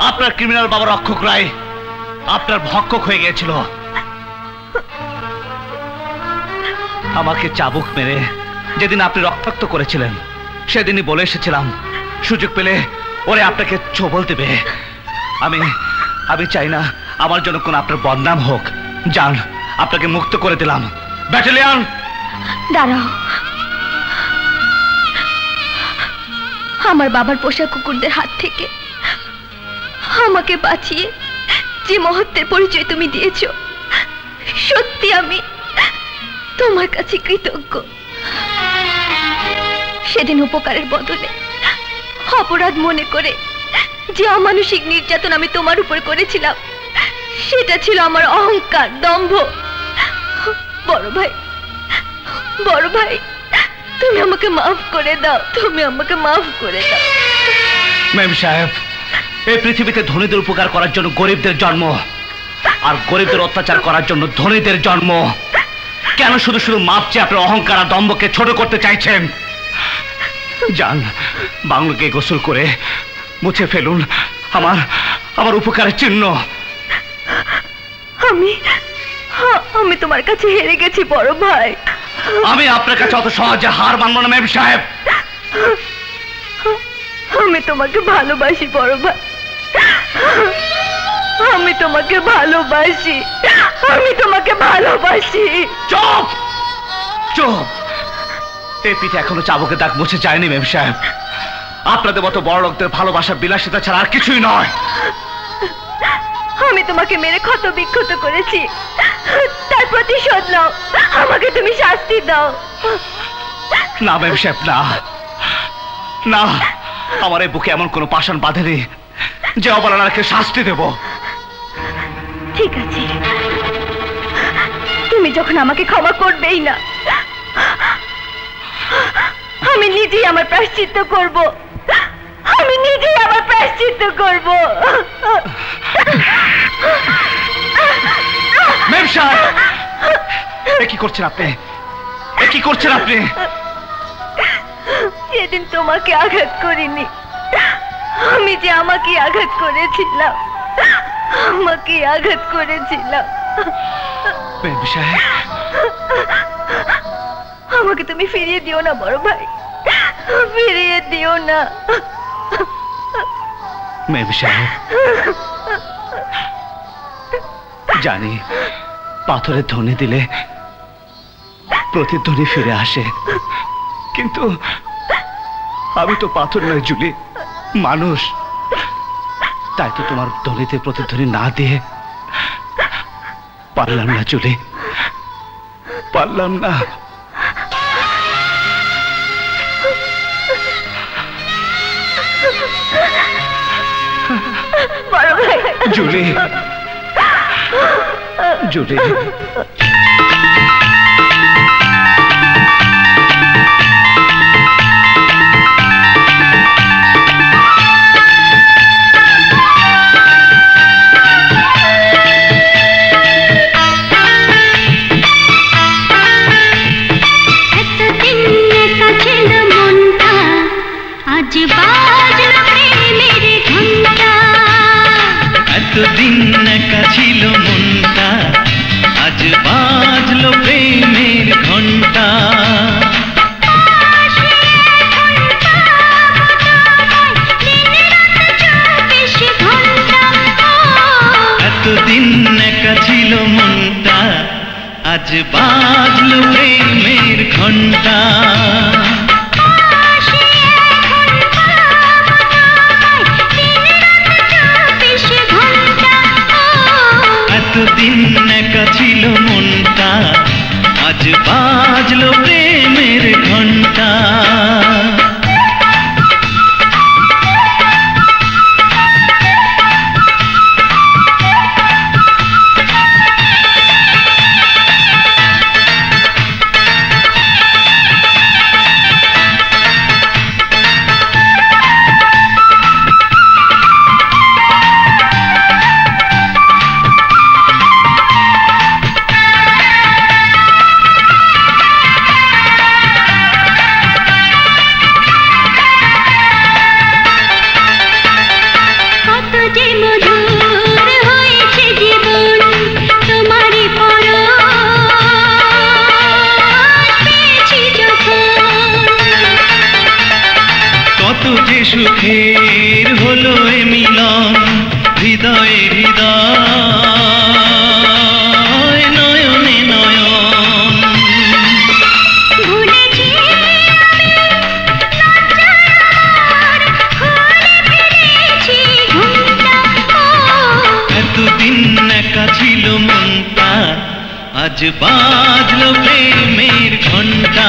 [SPEAKER 1] আপনার ক্রিমিনাল বাবা রক্ষক রায় আপনার ভক্ষক হয়ে গিয়েছিল। আমাকে চাবুক মেরে যেদিন আপনি রক্তাক্ত করেছিলেন সেদিনই বলে এসেছিলাম সুযোগ পেলে ওরে আপনাকে ছোবল দেবে। আমি চাই না আমার জন্য কোন আপনার বদনাম হোক। যান, আপনাকে মুক্ত করে দিলাম। ব্যাটালিয়ন
[SPEAKER 8] দাঁড়াও, আমার বাবার পোষা কুকুরদের হাত থেকে আমাকে বাঁচিয়ে
[SPEAKER 11] যে মহত্বের পরিচয় তুমি দিয়েছ, সত্যি আমি তোমার কাছে কৃতজ্ঞ। সেদিন উপকারের বদলে অপরাধ মনে করে যে অমানসিক নির্যাতন আমি তোমার উপর করেছিলাম, সেটা ছিল আমার অহংকার, দম্ভ। বড় ভাই, বড় ভাই, তুমি আমাকে মাফ করে দাও, তুমি আমাকে মাফ করে দাও।
[SPEAKER 1] মেম সাহেব, এই পৃথিবীতে ধনীদের উপকার করার জন্য গরিবদের জন্ম, আর গরিবদের অত্যাচার করার জন্য ধনীদের জন্ম। কেন শুধু শুধু মাপ চেয়ে আপনার অহংকার আর দম্ভকে ছোট করতে চাইছেন? যান, বাংলোকে গোসল করে মুছে ফেলুন আমার উপকারের চিহ্ন।
[SPEAKER 11] আমি তোমার কাছে হেরে গেছি বড় ভাই।
[SPEAKER 1] আমি আপনার কাছে অত সহজে হার মানব না মেম সাহেব।
[SPEAKER 11] আমি তোমাকে ভালোবাসি বড় ভাই, আমি তোমাকে ভালোবাসি, আমি তোমাকে ভালোবাসি।
[SPEAKER 1] চুপ চুপ, এই পিঠে এখনো চাবুকের দাগ মুছে যায়নি মেম সাহেব। আপনাদের মতো বড় লোকদের ভালোবাসা বিলাসিতা ছাড়া আর কিছুই নয়।
[SPEAKER 11] আমি তোমাকে মেরে ক্ষত বিক্ষত করেছি, তার প্রতিশোধ নাও, আমাকে তুমি শাস্তি দাও।
[SPEAKER 1] না মেম সাহেব, না না, আমার এই বুকে এমন কোনো পাষাণ বাঁধেনি যে অবলানাকে শাস্তি দেব।
[SPEAKER 11] ঠিক আছে, তুমি যখন আমাকে ক্ষমা করবেই না, আমি নিজেই আমার প্রায়শ্চিত্ত করব, আমি নিজেই আমার প্রায়শ্চিত্ত করব।
[SPEAKER 1] মেম সাহেব, কি করছেন আপনি? কি করছেন আপনি?
[SPEAKER 11] সেদিন তোমাকে আঘাত করিনি, আমি যে আমাকে আঘাত করেছিলাম, আমাকে আঘাত করেছিলাম।
[SPEAKER 1] মেম সাহেব,
[SPEAKER 11] আমাকে তুমি ফিরিয়ে দিও না বড় ভাই, ফিরিয়ে দিও না।
[SPEAKER 1] মেম সাহেব, জানি পাথরের ধ্বনি দিলে প্রতিধ্বনি ফিরে আসে, কিন্তু আমি তো পাথর নয় জুলি, মানুষ। তাই তো তোমার ধ্বনিতে প্রতিধ্বনি না দিয়ে পারলাম না জুলি, পারলাম না। জুলি, জুলি,
[SPEAKER 12] এতদিন একা ছিল মনটা, আজ বাজলো প্রেমের ঘন্টা। এতদিন একা ছিল মনটা, আজ বাজলো প্রেমের ঘন্টা। এতদিন একা ছিল মনটা, আজ বাজলো প্রেমের ঘন্টা। আজ বাজলো প্রেমের ঘন্টা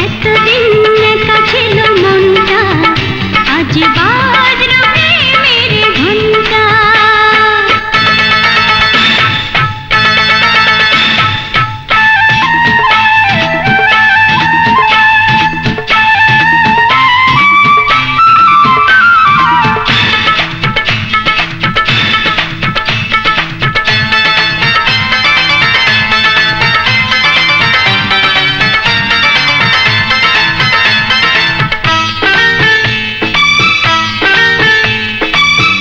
[SPEAKER 10] এতদিন একা ছিল মনটা আজ বাজলো প্রেমের ঘন্টা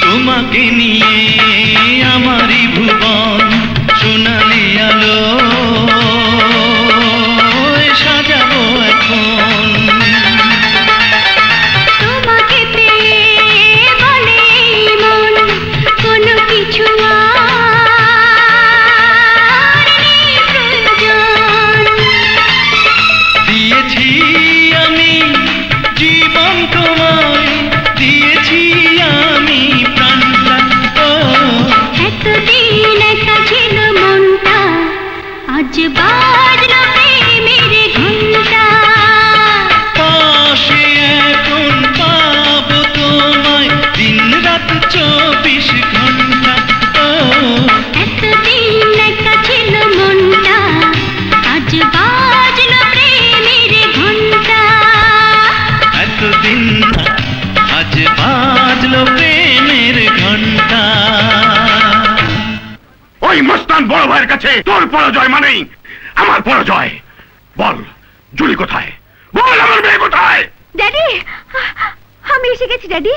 [SPEAKER 12] তোমাকে নিয়ে আমারই ভুবন সোনালি আলো সাজাবো এখন
[SPEAKER 10] তোমাকে পেয়ে বলে মন কোনো কিছু আর নেই প্রয়োজন
[SPEAKER 12] দিয়েছি আমি জীবন তোমায় দিয়েছি আমি প্রাণটা ও
[SPEAKER 10] এতদিন একা ছিল মনটা আজ বাজলো প্রেমের ঘন্টা
[SPEAKER 12] পাশে এখন পাবো তোমায় দিন রাত 24 ঘন্টা ও
[SPEAKER 10] এতদিন একা ছিল মনটা আজ বাজলো প্রেমের ঘন্টা
[SPEAKER 12] এতদিন আজ বাজলো প্রেমের ঘন্টা
[SPEAKER 3] ওই মস্তান বড় ভাইয়ের কাছে তোর পরাজয় মানেই আমার পরাজয়। বল জুলি কোথায়? বল আমার মেয়ে কোথায়?
[SPEAKER 8] ড্যাডি, আমি এসে গেছি ড্যাডি।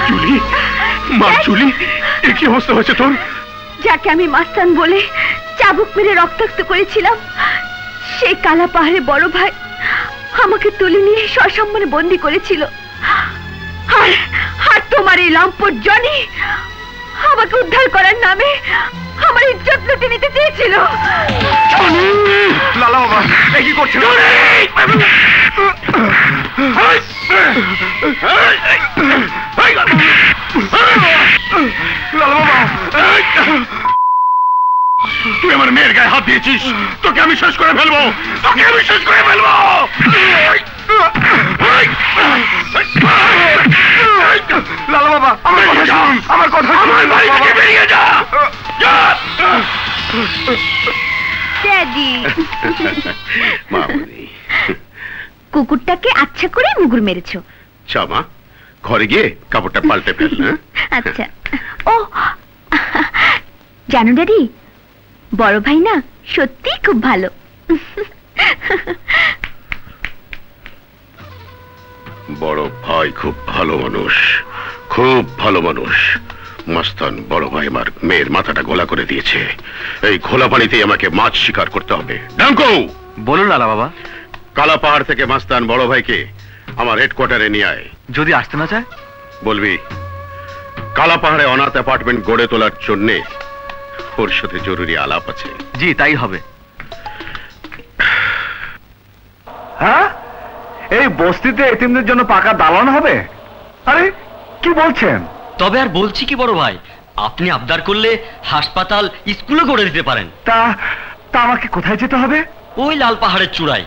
[SPEAKER 3] জুলি, মা জুলি, এ কি অবস্থা হয়েছে তোর?
[SPEAKER 8] যাকে আমি মাস্তান বলে চাবুক মেরে রক্তাক্ত করেছিলাম, সেই কালা পাহাড়ে বড় ভাই আমাকে তুলে নিয়ে সসম্মানে বন্দি করেছিল। আর তোমার এই লম্পট জনি আমাকে উদ্ধার করার নামে আমার ইজ্জত লুটে নিতে চেয়েছিল।
[SPEAKER 3] লালা বাবা, এ কি করছে? লালা বাবা, তুই আমার মেয়ের গায়ে হাত দিয়েছিস, তোকে আমি শেষ করে ফেলবো, তোকে আমি শেষ করে ফেলবো। লালা বাবা, আমার কথা শোন, আমার কথা শোন, আমার বাড়ি থেকে বেরিয়ে যা।
[SPEAKER 8] ড্যাডি,
[SPEAKER 3] মামুনি,
[SPEAKER 8] কুকুরটাকে আচ্ছা করে মুগুর মেরেছো।
[SPEAKER 3] চামা, ঘরে গিয়ে কাপড়টা পাল্টে ফেল।
[SPEAKER 8] আচ্ছা। ও জানো ড্যাডি, বড় ভাই না সত্যি খুব ভালো।
[SPEAKER 3] বড় ভাই খুব ভালো মানুষ, খুব ভালো মানুষ। মাস্তান বড় ভাই আমার মেয়ের মাথাটা গোলা করে দিয়েছে। এই খোলা পানিতেই আমাকে মাছ শিকার করতে হবে। ডাঙ্কো,
[SPEAKER 1] বলুন লালা বাবা।
[SPEAKER 3] কালা পাহাড় থেকে মাস্তান বড় ভাইকে আমার হেডকোয়ার্টারে নিয়ে আয়।
[SPEAKER 1] যদি আসতে না চায়?
[SPEAKER 3] বলবি কালা পাহাড়ে অনাথ অ্যাপার্টমেন্ট গড়ে তোলার জন্যে ওর সাথে জরুরি আলাপ আছে।
[SPEAKER 1] জি তাই হবে।
[SPEAKER 6] হ্যাঁ, এই বস্তিতে এতিমদের জন্য পাকা দালান হবে? আরে কি বলছেন?
[SPEAKER 2] তবে আর বলছি কি বড় ভাই, আপনি আবদার করলে হাসপাতাল স্কুলে করে দিতে পারেন।
[SPEAKER 6] তা আমাকে কোথায় যেতে হবে?
[SPEAKER 2] ওই লাল পাহাড়ের চূড়ায়।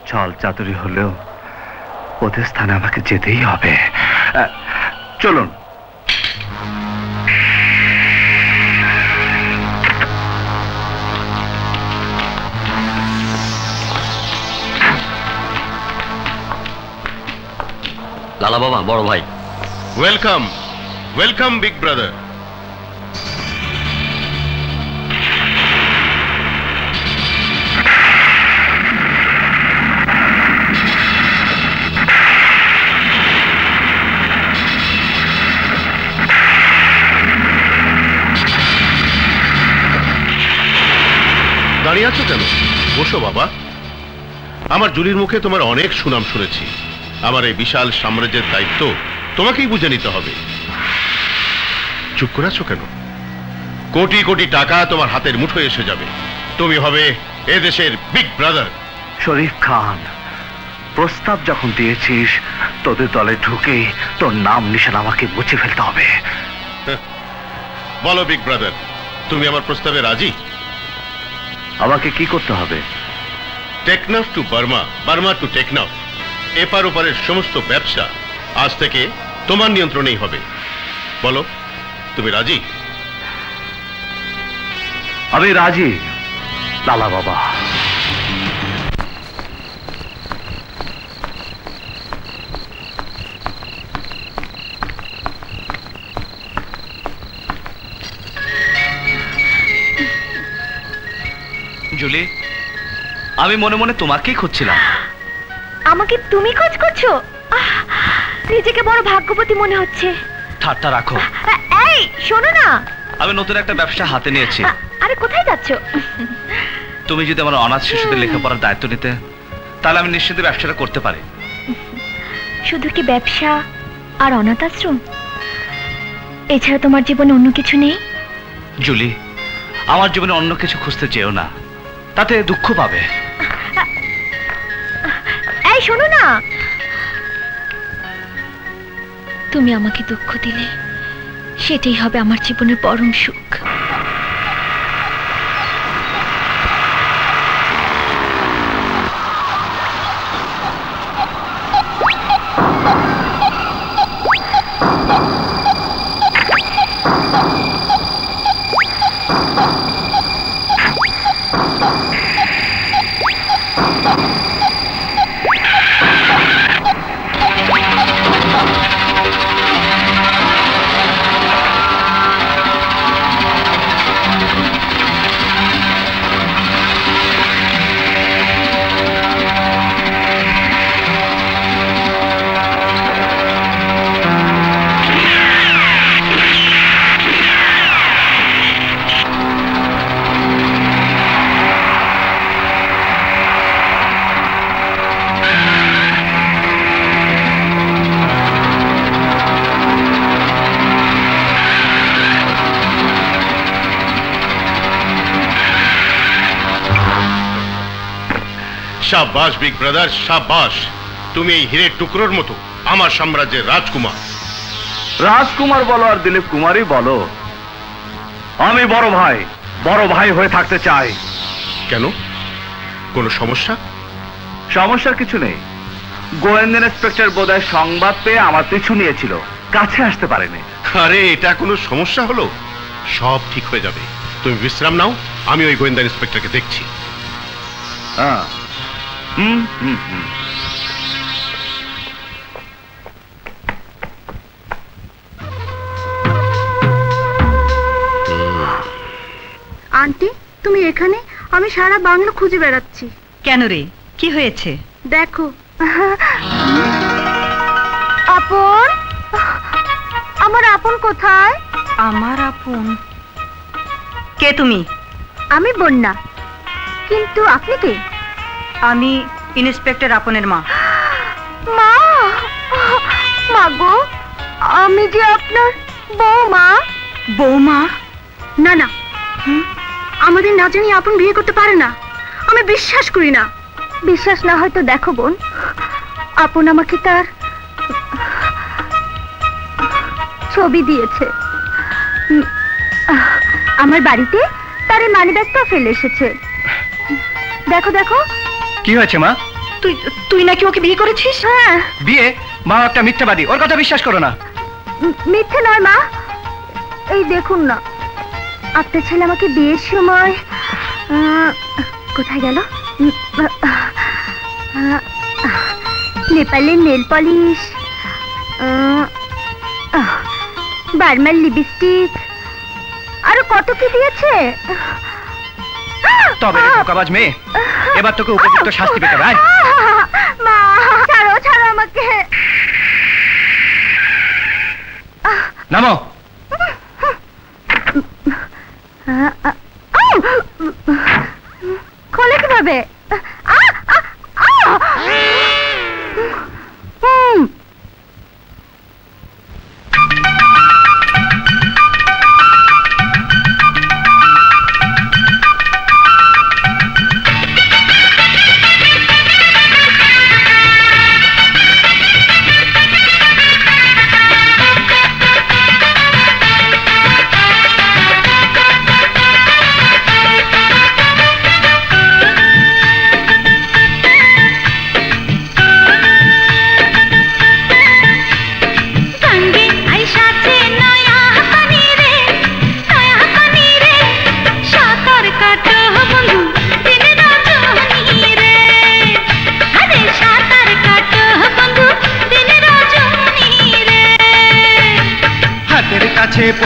[SPEAKER 6] ছল চাতুরি হলেও ওদের স্থানে আমাকে যেতেই হবে। চলুন।
[SPEAKER 2] লালা বাবা, বড় ভাই।
[SPEAKER 3] Welcome, welcome big brother. দাঁড়িয়ে আছো কেন? বসো বাবা। আমার জুলির মুখে তোমার অনেক সুনাম শুনেছি। আমার এই বিশাল সাম্রাজ্যের দায়িত্ব তোমাকেই বুঝে নিতে হবে। চুপ করে আছো কেন? কোটি কোটি টাকা তোমার হাতের মুঠোয় এসে যাবে। তুমি হবে এদেশের বিগ ব্রাদার।
[SPEAKER 6] শরীফ খান, প্রস্তাব যখন দিয়েছিস তোদের দলে ঢুকে তোর নাম নিশান আমাকে মুছে ফেলতে হবে।
[SPEAKER 3] বলো বিগ ব্রাদার, তুমি আমার প্রস্তাবে রাজি?
[SPEAKER 9] আমাকে কি করতে হবে?
[SPEAKER 3] Teknaf to Burma, Burma to Teknaf, এপার ওপারের সমস্ত ব্যবসা আজ থেকে তোমার নিয়ন্ত্রণেই হবে। বলো, তুমি রাজি?
[SPEAKER 9] আমি রাজি লালা বাবা।
[SPEAKER 1] জুলি, আমি মনে মনে তোমাকেই খুঁজছিলাম।
[SPEAKER 11] আমাকে তুমি খোঁজ করছো? নিজেকে বড় ভাগ্যবতী মনে হচ্ছে।
[SPEAKER 1] ঠাট্টা রাখো।
[SPEAKER 11] এই শোনো না,
[SPEAKER 1] আমি নতুন একটা ব্যবসা হাতে নিয়েছি।
[SPEAKER 11] আরে কোথায় যাচ্ছ?
[SPEAKER 1] তুমি যদি আমার অনাথ শিশুদের লেখাপড়ার দায়িত্ব নিতে, তাহলে আমি নিশ্চিত ব্যবসাটা করতে পারি।
[SPEAKER 11] শুধু কি ব্যবসা আর অনাথ আশ্রম? এছাড়া তোমার জীবনে অন্য কিছু নেই?
[SPEAKER 1] জুলি, আমার জীবনে অন্য কিছু খুঁজতে চেও না, তাতে দুঃখ পাবে।
[SPEAKER 11] এই শোনো না, তুমি আমাকে দুঃখ দিলে সেটাই হবে আমার জীবনের পরম সুখ।
[SPEAKER 3] শাবাশ বিগ ব্রাদার, শাবাশ। তুমি এই হীরের টুকরোর মতো আমার সাম্রাজ্যের রাজকুমার।
[SPEAKER 9] রাজকুমার বলো আর দিলীপ কুমারই বলো, আমি বড় ভাই হয়ে থাকতে চাই।
[SPEAKER 3] কেন, কোনো সমস্যা?
[SPEAKER 9] সমস্যার কিছু নেই। গোয়েন্দা ইন্সপেক্টর বোধহয় সংবাদ পেয়ে আমার পিছু নিয়েছিল, কাছে আসতে পারেনি।
[SPEAKER 3] আরে এটা কোনো সমস্যা হলো? সব ঠিক হয়ে যাবে, তুমি বিশ্রাম নাও, আমি ওই গোয়েন্দা ইন্সপেক্টরকে দেখছি।
[SPEAKER 9] হ্যাঁ,
[SPEAKER 8] আন্টি তুমি এখানে? আমি সারা বাংলা খুঁজে বেড়াচ্ছি।
[SPEAKER 5] কেন রে, কি হয়েছে?
[SPEAKER 8] দেখো। আপন, আমার আপন কোথায়?
[SPEAKER 5] আমার আপন? কে তুমি?
[SPEAKER 8] আমি বন্যা। কিন্তু আপনি কে?
[SPEAKER 5] আমি ইন্সপেক্টর আপনের মা।
[SPEAKER 8] মা? মা গো, আমি যে আপনার বৌমা।
[SPEAKER 5] বৌমা?
[SPEAKER 8] না না, আমাদের না জানি আপন বিয়ে করতে পারে না, আমি বিশ্বাস করি না। বিশ্বাস না হয়তো দেখো বোন, আপন আমাকে তার ছবি দিয়েছে। আমার বাড়িতে তার এই মানিব্যাগটা ফেলে এসেছে। দেখো দেখো।
[SPEAKER 4] কি হয়েছে মা?
[SPEAKER 5] তুই নাকি ওকে বিয়ে করেছিস?
[SPEAKER 8] হ্যাঁ।
[SPEAKER 4] বিয়ে? মা একটা মিথ্যাবাদী, ওর কথা বিশ্বাস করো না।
[SPEAKER 8] মিথ্যে নয় মা, এই দেখুন না, আপনার ছেলে আমাকে বিয়ের সময় কোথায় গেল? নেপালের নেল পলিশ, বার্মার লিপস্টিক, আরো কত কি দিয়েছে।
[SPEAKER 4] তবে ধোঁকাবাজ মেয়ে, এবার তোকে উপযুক্ত শাস্তি পেতে হবে।
[SPEAKER 8] মা ছাড়ো, ছাড়ো আমাকে।
[SPEAKER 4] নামো।
[SPEAKER 8] খোলে কিভাবে?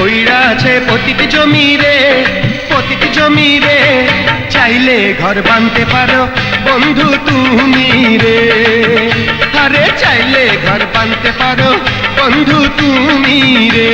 [SPEAKER 13] পইরা আছে পতিত জমি রে, পতিত জমি রে, চাইলে ঘর বাঁধতে পারো বন্ধু তুমি রে, আরে চাইলে ঘর বাঁধতে পারো বন্ধু তুমি রে।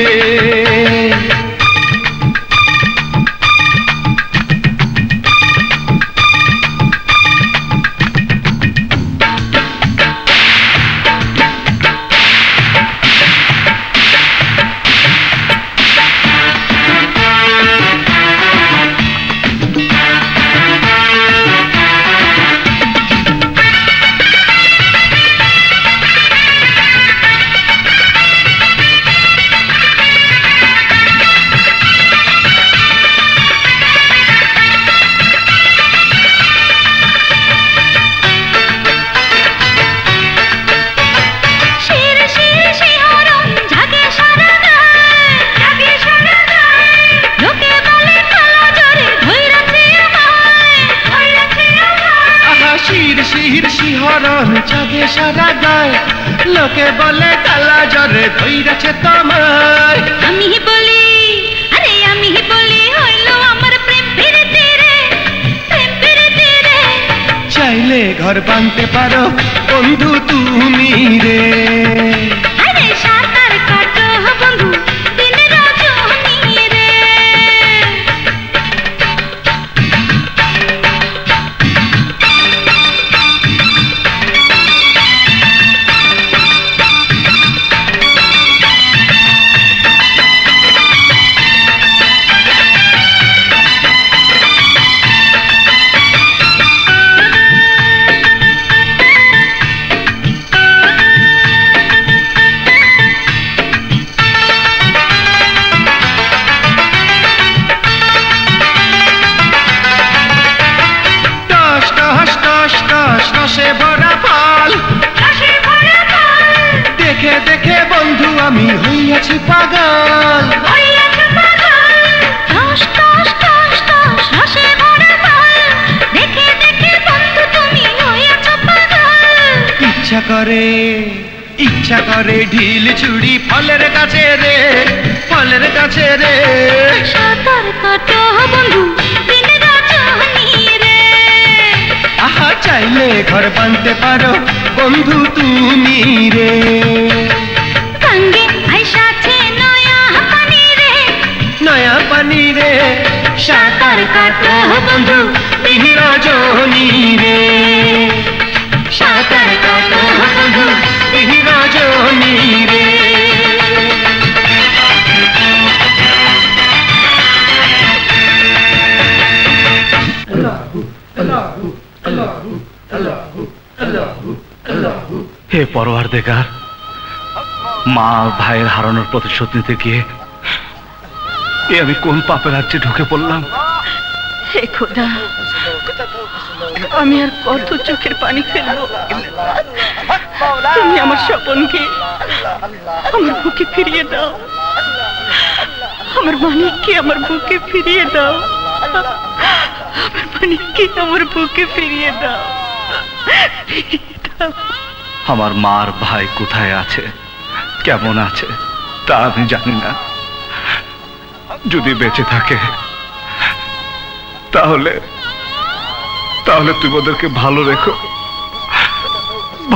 [SPEAKER 13] জাগে সারা গায়, লোকে বলে কালা জ্বরে ধইরাছে তোমায়।
[SPEAKER 14] আমি বলি, আরে আমি বলি, হইলো আমার প্রেম ফিরেতে রে, প্রেম ফিরেতে রে।
[SPEAKER 13] চাইলে ঘর বাঁধতে পারো বন্ধু তুমি রে,
[SPEAKER 14] আরে সাঁতার কাটো বন্ধু দিন রজনী রে। রসে ভরা ফল, দেখে দেখে বন্ধু আমি হইয়াছি পাগল। ইচ্ছা করে, ইচ্ছা করে ঢিল ছুড়ি ফলের কাছে রে, ফলের কাছে রে। সাঁতার কাটো বন্ধু দিন রজনী রে,
[SPEAKER 13] আহা চাইলে ঘর বাঁধতে পারো বন্ধু তুমি রে।
[SPEAKER 14] সঙ্গে আইসাছে নয়া পানি রে,
[SPEAKER 13] নয়া পানি রে, সাঁতার কাটো বন্ধু দিন রজনী রে, সাঁতার কাটো বন্ধু দিন রজনী রে।
[SPEAKER 1] হে পরওয়ারদিগার, মা ভাইয়ের হারানোর প্রতিশোধ নিতে গিয়ে আমি কোন পাপের রাজ্যে ঢুকে পড়লাম।
[SPEAKER 5] হে খোদা, আমি আর কত চোখের পানি ফেলবো? তুমি আমার স্বপনকে আমার বুকে ফিরিয়ে দাও, আমার মানিককে আমার বুকে ফিরিয়ে দাও, আমার মানিককে আমার বুকে ফিরিয়ে দাও।
[SPEAKER 1] আমার মার ভাই কোথায় আছে, কেমন আছে তা আমি জানি না। যদি বেঁচে থাকে তাহলে তাহলে তুমি ওদেরকে ভালো রেখো,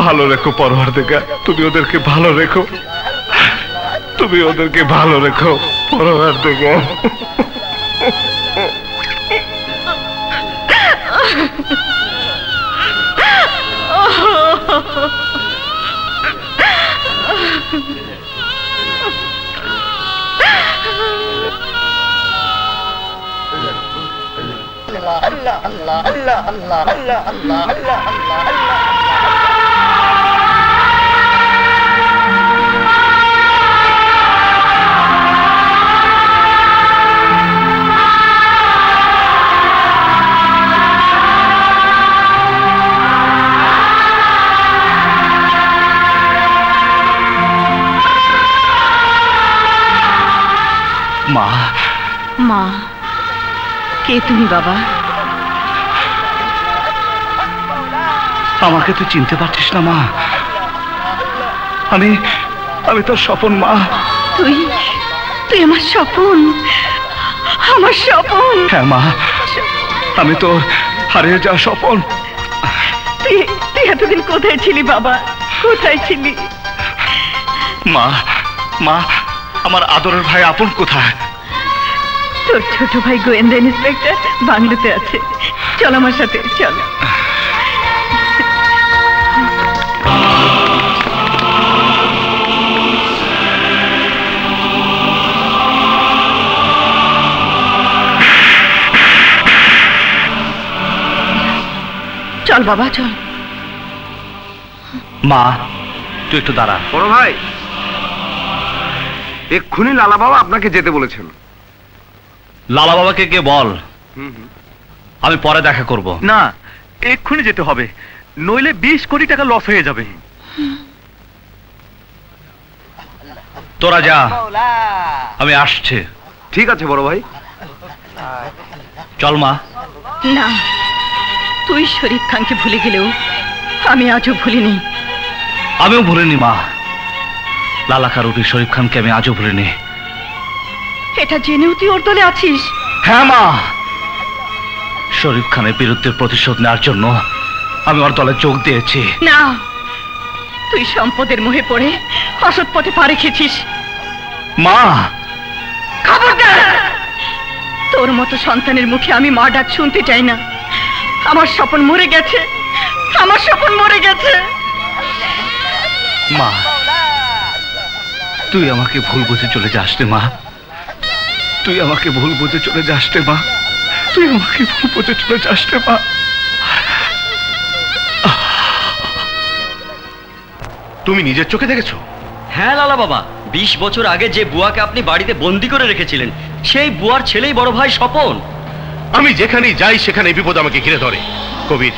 [SPEAKER 1] ভালো রেখো পরওয়ারদিগার, তুমি ওদেরকে ভালো রেখো, তুমি ওদেরকে ভালো রেখো পরওয়ারদিগার।
[SPEAKER 15] আল্লাহ আল্লাহ আল্লাহ আল্লাহ আল্লাহ আল্লাহ আল্লাহ আল্লাহ আল্লাহ।
[SPEAKER 1] মা,
[SPEAKER 5] মা, কে তুমি বাবা?
[SPEAKER 1] আমাকে তুই চিনতে পারছিস না মা? আমি আমি তোর স্বপন মা।
[SPEAKER 5] তুই আমার স্বপন, আমার স্বপন।
[SPEAKER 4] হ্যাঁ মা, আমি তোর হারিয়ে যাওয়া স্বপন।
[SPEAKER 5] তুই এতদিন কোথায় ছিলি বাবা, কোথায় ছিলি?
[SPEAKER 4] মা, মা, আমার আদরের ভাই আপন কোথায়?
[SPEAKER 5] তোর ছোট ভাই গোয়েন্দা ইন্সপেক্টর বাংলোতে আছে, চল আমার সাথে, চল। চল বাবা, চল।
[SPEAKER 1] মা, তুই একটু দাঁড়া।
[SPEAKER 7] বড় ভাই, এক্ষুনি লালা বাবা আপনাকে যেতে বলেছেন।
[SPEAKER 1] লালা বাবাকে কে বল, আমি পরে দেখা করব।
[SPEAKER 4] না, এক্ষুনি যেতে হবে, নইলে 20 কোটি টাকা লস হয়ে যাবে।
[SPEAKER 1] তোরা যা, আমি আসছি।
[SPEAKER 7] ঠিক আছে বড় ভাই,
[SPEAKER 1] চল মা।
[SPEAKER 5] না, তুই শরীফ খানকে ভুলে গেলেও আমি আজও ভুলিনি।
[SPEAKER 1] আমিও ভুলিনি মা, লালাকার রুটি শরীফ খানকে আমি আজও ভুলিনি।
[SPEAKER 5] এটা জেনেও তুই ওর দলে আছিস?
[SPEAKER 1] হ্যাঁ মা, শরীফ খানের বিরুদ্ধে প্রতিশোধ নেওয়ার জন্য আমি ওর দলে যোগ দিয়েছি।
[SPEAKER 5] না, তুই সম্পদের মোহে পড়ে অসৎ পথে পা রেখেছিস।
[SPEAKER 1] মা,
[SPEAKER 5] খবরদার! তোর মতো সন্তানের মুখে আমি মা ডাক শুনতে চাই না। আমার স্বপন মরে গেছে, আমার স্বপন মরে গেছে।
[SPEAKER 1] মা, তুই আমাকে ভুল বুঝে চলে যাস রে মা, তুই আমাকে ভুল বুঝে চলে যাস রে মা, তুই আমাকে ভুল বুঝে চলে যাস রে মা।
[SPEAKER 3] তুমি নিজের চোখে দেখেছো?
[SPEAKER 2] হ্যাঁ লালা বাবা, 20 বছর আগে যে বুয়াকে আপনি বাড়িতে বন্দি করে রেখেছিলেন, সেই বুয়ার ছেলেই বড় ভাই স্বপন।
[SPEAKER 3] আমি যেখানেই যাই সেখানে বিপদ আমাকে ঘিরে ধরে। কবির,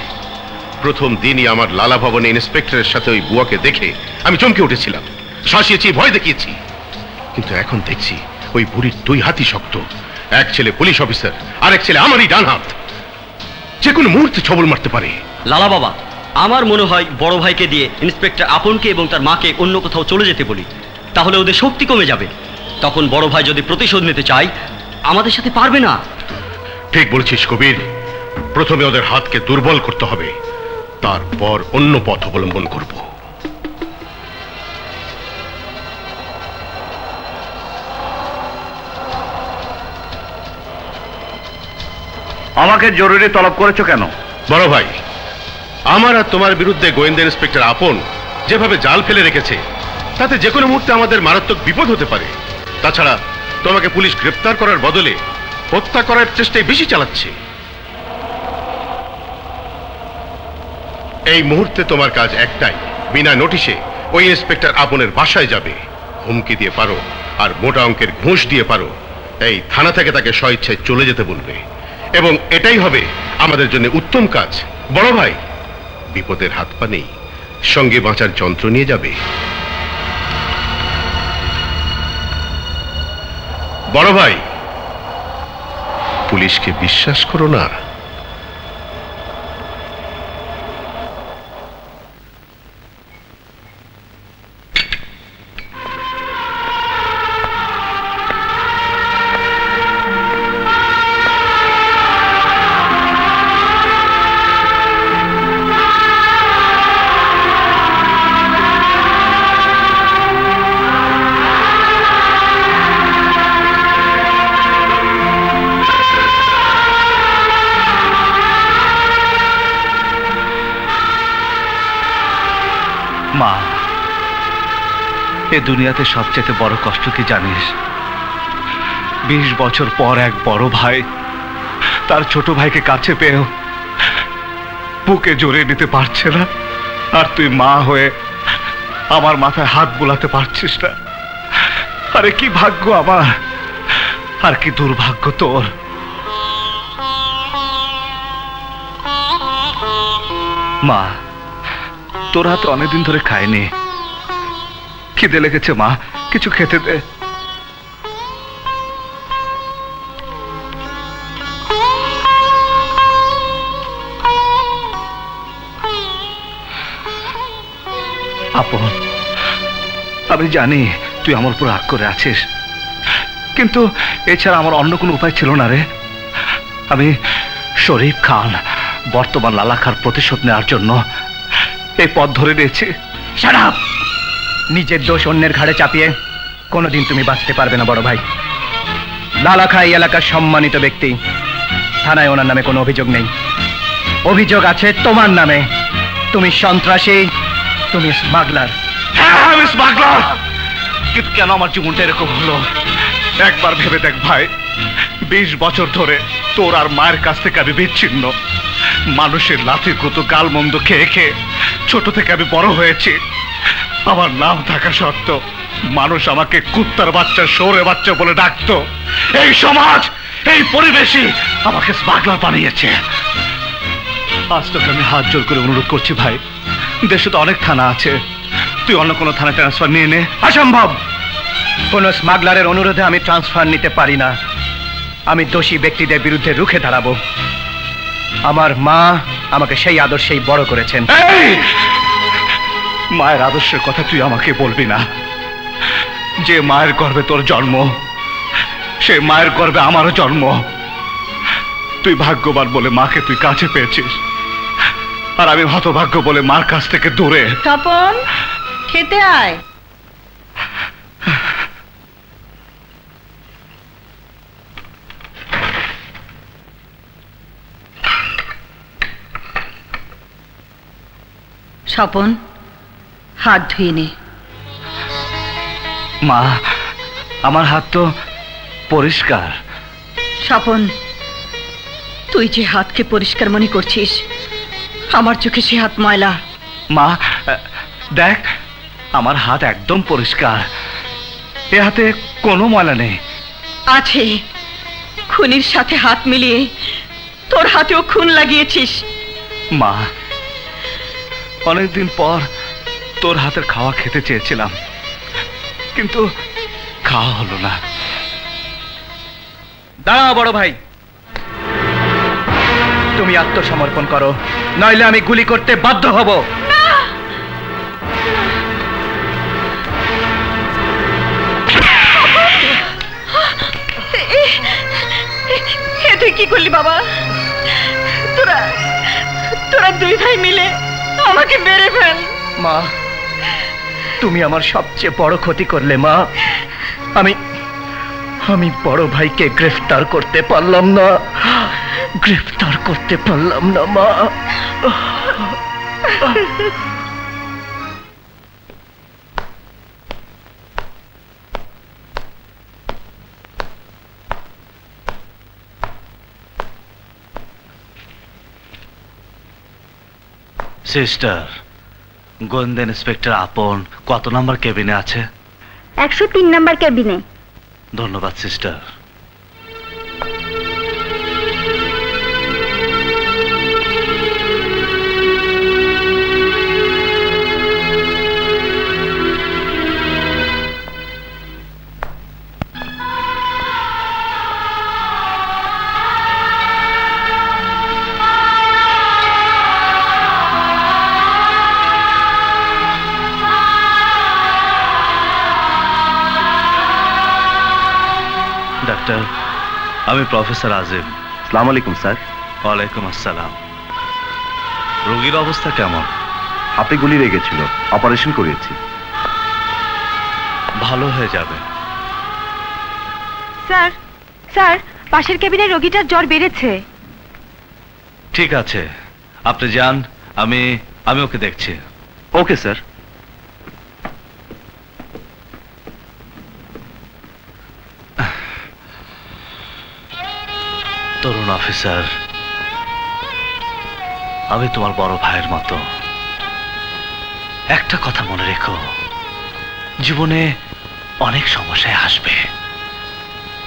[SPEAKER 3] প্রথম দিনই আমার লালা ভবনে ইন্সপেক্টরের সাথে ওই বুয়াকে দেখে আমি চমকে উঠেছিলাম, শাসিয়েছি, ভয় দেখিয়েছি। কিন্তু এখন দেখছি ওই বুড়ির 2 হাতই শক্ত। এক ছেলে পুলিশ অফিসার, আর এক ছেলে আমারই ডান হাত, যে কোনো মুহূর্তে ছবল মারতে পারে।
[SPEAKER 2] লালা বাবা, আমার মনে হয় বড় ভাইকে দিয়ে ইন্সপেক্টর আপনকে এবং তার মাকে অন্য কোথাও চলে যেতে বলি, তাহলে ওদের শক্তি কমে যাবে। তখন বড় ভাই যদি প্রতিশোধ নিতে চায়, আমাদের সাথে পারবে না।
[SPEAKER 3] ঠিক বলছিস কবির, প্রথমে ওদের হাতকে দুর্বল করতে হবে, তারপর অন্য পথ অবলম্বন করব।
[SPEAKER 1] আমাকে জরুরি তলব করেছো কেন?
[SPEAKER 3] বড় ভাই, আমার আর তোমার বিরুদ্ধে গোয়েন্দা ইন্সপেক্টর আপন যেভাবে জাল ফেলে রেখেছে, তাতে যে কোনো মুহূর্তে আমাদের মারাত্মক বিপদ হতে পারে। তাছাড়া তোমাকে পুলিশ গ্রেপ্তার করার বদলে হত্যা করার চেষ্টায় বেশি চালাচ্ছে। এই মুহূর্তে তোমার কাজ একটাই, বিনা নোটিশে ওই ইন্সপেক্টর আপনের বাসায় যাবে, হুমকি দিয়ে পারো আর মোটা অঙ্কের ঘুষ দিয়ে পারো এই থানা থেকে তাকে স্বইচ্ছায় চলে যেতে বলবে, এবং এটাই হবে আমাদের জন্য উত্তম কাজ। বড় ভাই, বিপদের হাত পা নেই, সঙ্গে বাঁচার যন্ত্র নিয়ে যাবে। বড় ভাই, পুলিশকে বিশ্বাস করো না।
[SPEAKER 1] মা, এ দুনিয়াতে সবচেয়ে বড় কষ্ট কি জানিস? 20 বছর পর এক বড় ভাই তার ছোট ভাইকে কাছে পেয়েও বুকে জড়িয়ে নিতে পারছে না, আর তুই মা হয়ে আমার মাথায় হাত বুলাতে পারছিস না। আরে কি ভাগ্য আমার, আর কি দুর্ভাগ্য তোর। মা, তোর হাতে অনেকদিন ধরে খাইনি, খিদে লেগেছে মা, কিছু খেতে দে। আপন, আমি জানি তুই আমার উপর রাগ করে আছিস, কিন্তু এছাড়া আমার অন্য কোনো উপায় ছিল না রে। আমি শরীফ খান বর্তমান লালাখার প্রতিশোধ নেওয়ার জন্য এই পথ ধরে নিয়েছি।
[SPEAKER 4] Shut up! নিজের দোষ অন্যের ঘাড়ে চাপিয়ে কোনোদিন তুমি বাঁচতে পারবে না বড় ভাই। লালাখা এই এলাকার সম্মানিত ব্যক্তি, থানায় ওনার নামে কোনো অভিযোগ নেই। অভিযোগ আছে তোমার নামে। তুমি সন্ত্রাসী, তুমি স্মাগলার।
[SPEAKER 1] হ্যাঁ, আমি স্মাগলার। কিন্তু কেন আমার জীবনটা এরকম হলো একবার ভেবে দেখ ভাই। 20 বছর ধরে তোর আর মায়ের কাছ থেকে আমি বিচ্ছিন্ন। মানুষের লাথি কত গাল মন্দ খেয়ে খেয়ে ছোট থেকে আমি বড় হয়েছি। আমার নাম থাকা সত্ত্বেও মানুষ আমাকে কুত্তার বাচ্চা, শোরে বাচ্চা বলে ডাকতো। এই সমাজ, এই পরিবেশই আমাকে স্মাগলার বানিয়েছে। আজ তোকে আমি হাত জোর করে অনুরোধ করছি ভাই, দেশে তো অনেক থানা আছে, তুই অন্য কোনো থানায় ট্রান্সফার নিয়ে নে।
[SPEAKER 4] অসম্ভব! কোন স্মাগলারের অনুরোধে আমি ট্রান্সফার নিতে পারি না। আমি দোষী ব্যক্তিদের বিরুদ্ধে রুখে দাঁড়াবো। আমার মা আমাকে সেই আদর্শেই বড় করেছেন।
[SPEAKER 1] মায়ের আদর্শের কথা তুই আমাকে বলবি না। যে মায়ের গর্ভে তোর জন্ম, সেই মায়ের গর্ভে আমারও জন্ম। তুই ভাগ্যবান বলে মাকে তুই কাছে পেয়েছিস, আর আমি হতভাগ্য বলে মার কাছ থেকে দূরে।
[SPEAKER 5] তপন, খেতে আয়। স্বপন, হাত ধুয়ে নে।
[SPEAKER 1] মা, আমার হাত তো পরিষ্কার।
[SPEAKER 5] স্বপন, তুই যে হাতকে পরিষ্কার মনে করছিস, আমার চোখে সে হাত ময়লা।
[SPEAKER 1] মা দেখ, আমার হাত একদম পরিষ্কার। এ হাতে কোনো ময়লা নেই।
[SPEAKER 5] আছে, খুনির সাথে হাত মিলিয়ে তোর হাতেও খুন লাগিয়েছিস।
[SPEAKER 1] মা, অনেকদিন পর তোর হাতের খাওয়া খেতে চেয়েছিলাম, কিন্তু খাওয়া হলো না।
[SPEAKER 4] দাঁড়াও বড় ভাই, তুমি আত্মসমর্পণ করো, নইলে আমি গুলি করতে বাধ্য হব।
[SPEAKER 5] তুই কি করলি বাবা? তোরা তোরা দুই ভাই মিলে আমাকে মেরে ফেল।
[SPEAKER 4] মা, তুমি আমার সবচেয়ে বড় ক্ষতি করলে মা। আমি বড় ভাইকে গ্রেফতার করতে পারলাম না, গ্রেফতার করতে পারলাম না মা।
[SPEAKER 1] সিস্টার, গোয়েন্দা ইন্সপেক্টর আপন কত নাম্বার কেবিনে আছে?
[SPEAKER 8] 103 নাম্বার কেবিনে।
[SPEAKER 1] ধন্যবাদ সিস্টার। ডাক্তার, আমি প্রফেসর আজিম।
[SPEAKER 9] আসসালামু আলাইকুম স্যার।
[SPEAKER 1] ওয়ালাইকুম আসসালাম। রোগীর অবস্থা কেমন?
[SPEAKER 9] হাতে গুলি লেগেছিল, অপারেশন করিয়েছি।
[SPEAKER 1] ভালো হয়ে যাবে।
[SPEAKER 8] স্যার, স্যার, পাশের কেবিনে রোগীটার জ্বর বেড়েছে।
[SPEAKER 1] ঠিক আছে, আপনি যান, আমি ওকে দেখছি।
[SPEAKER 9] Okay sir.
[SPEAKER 1] তরুণ অফিসার, আমি তোমার বড় ভাইয়ের মতো। একটা কথা মনে রেখো, জীবনে অনেক সমস্যায় আসবে,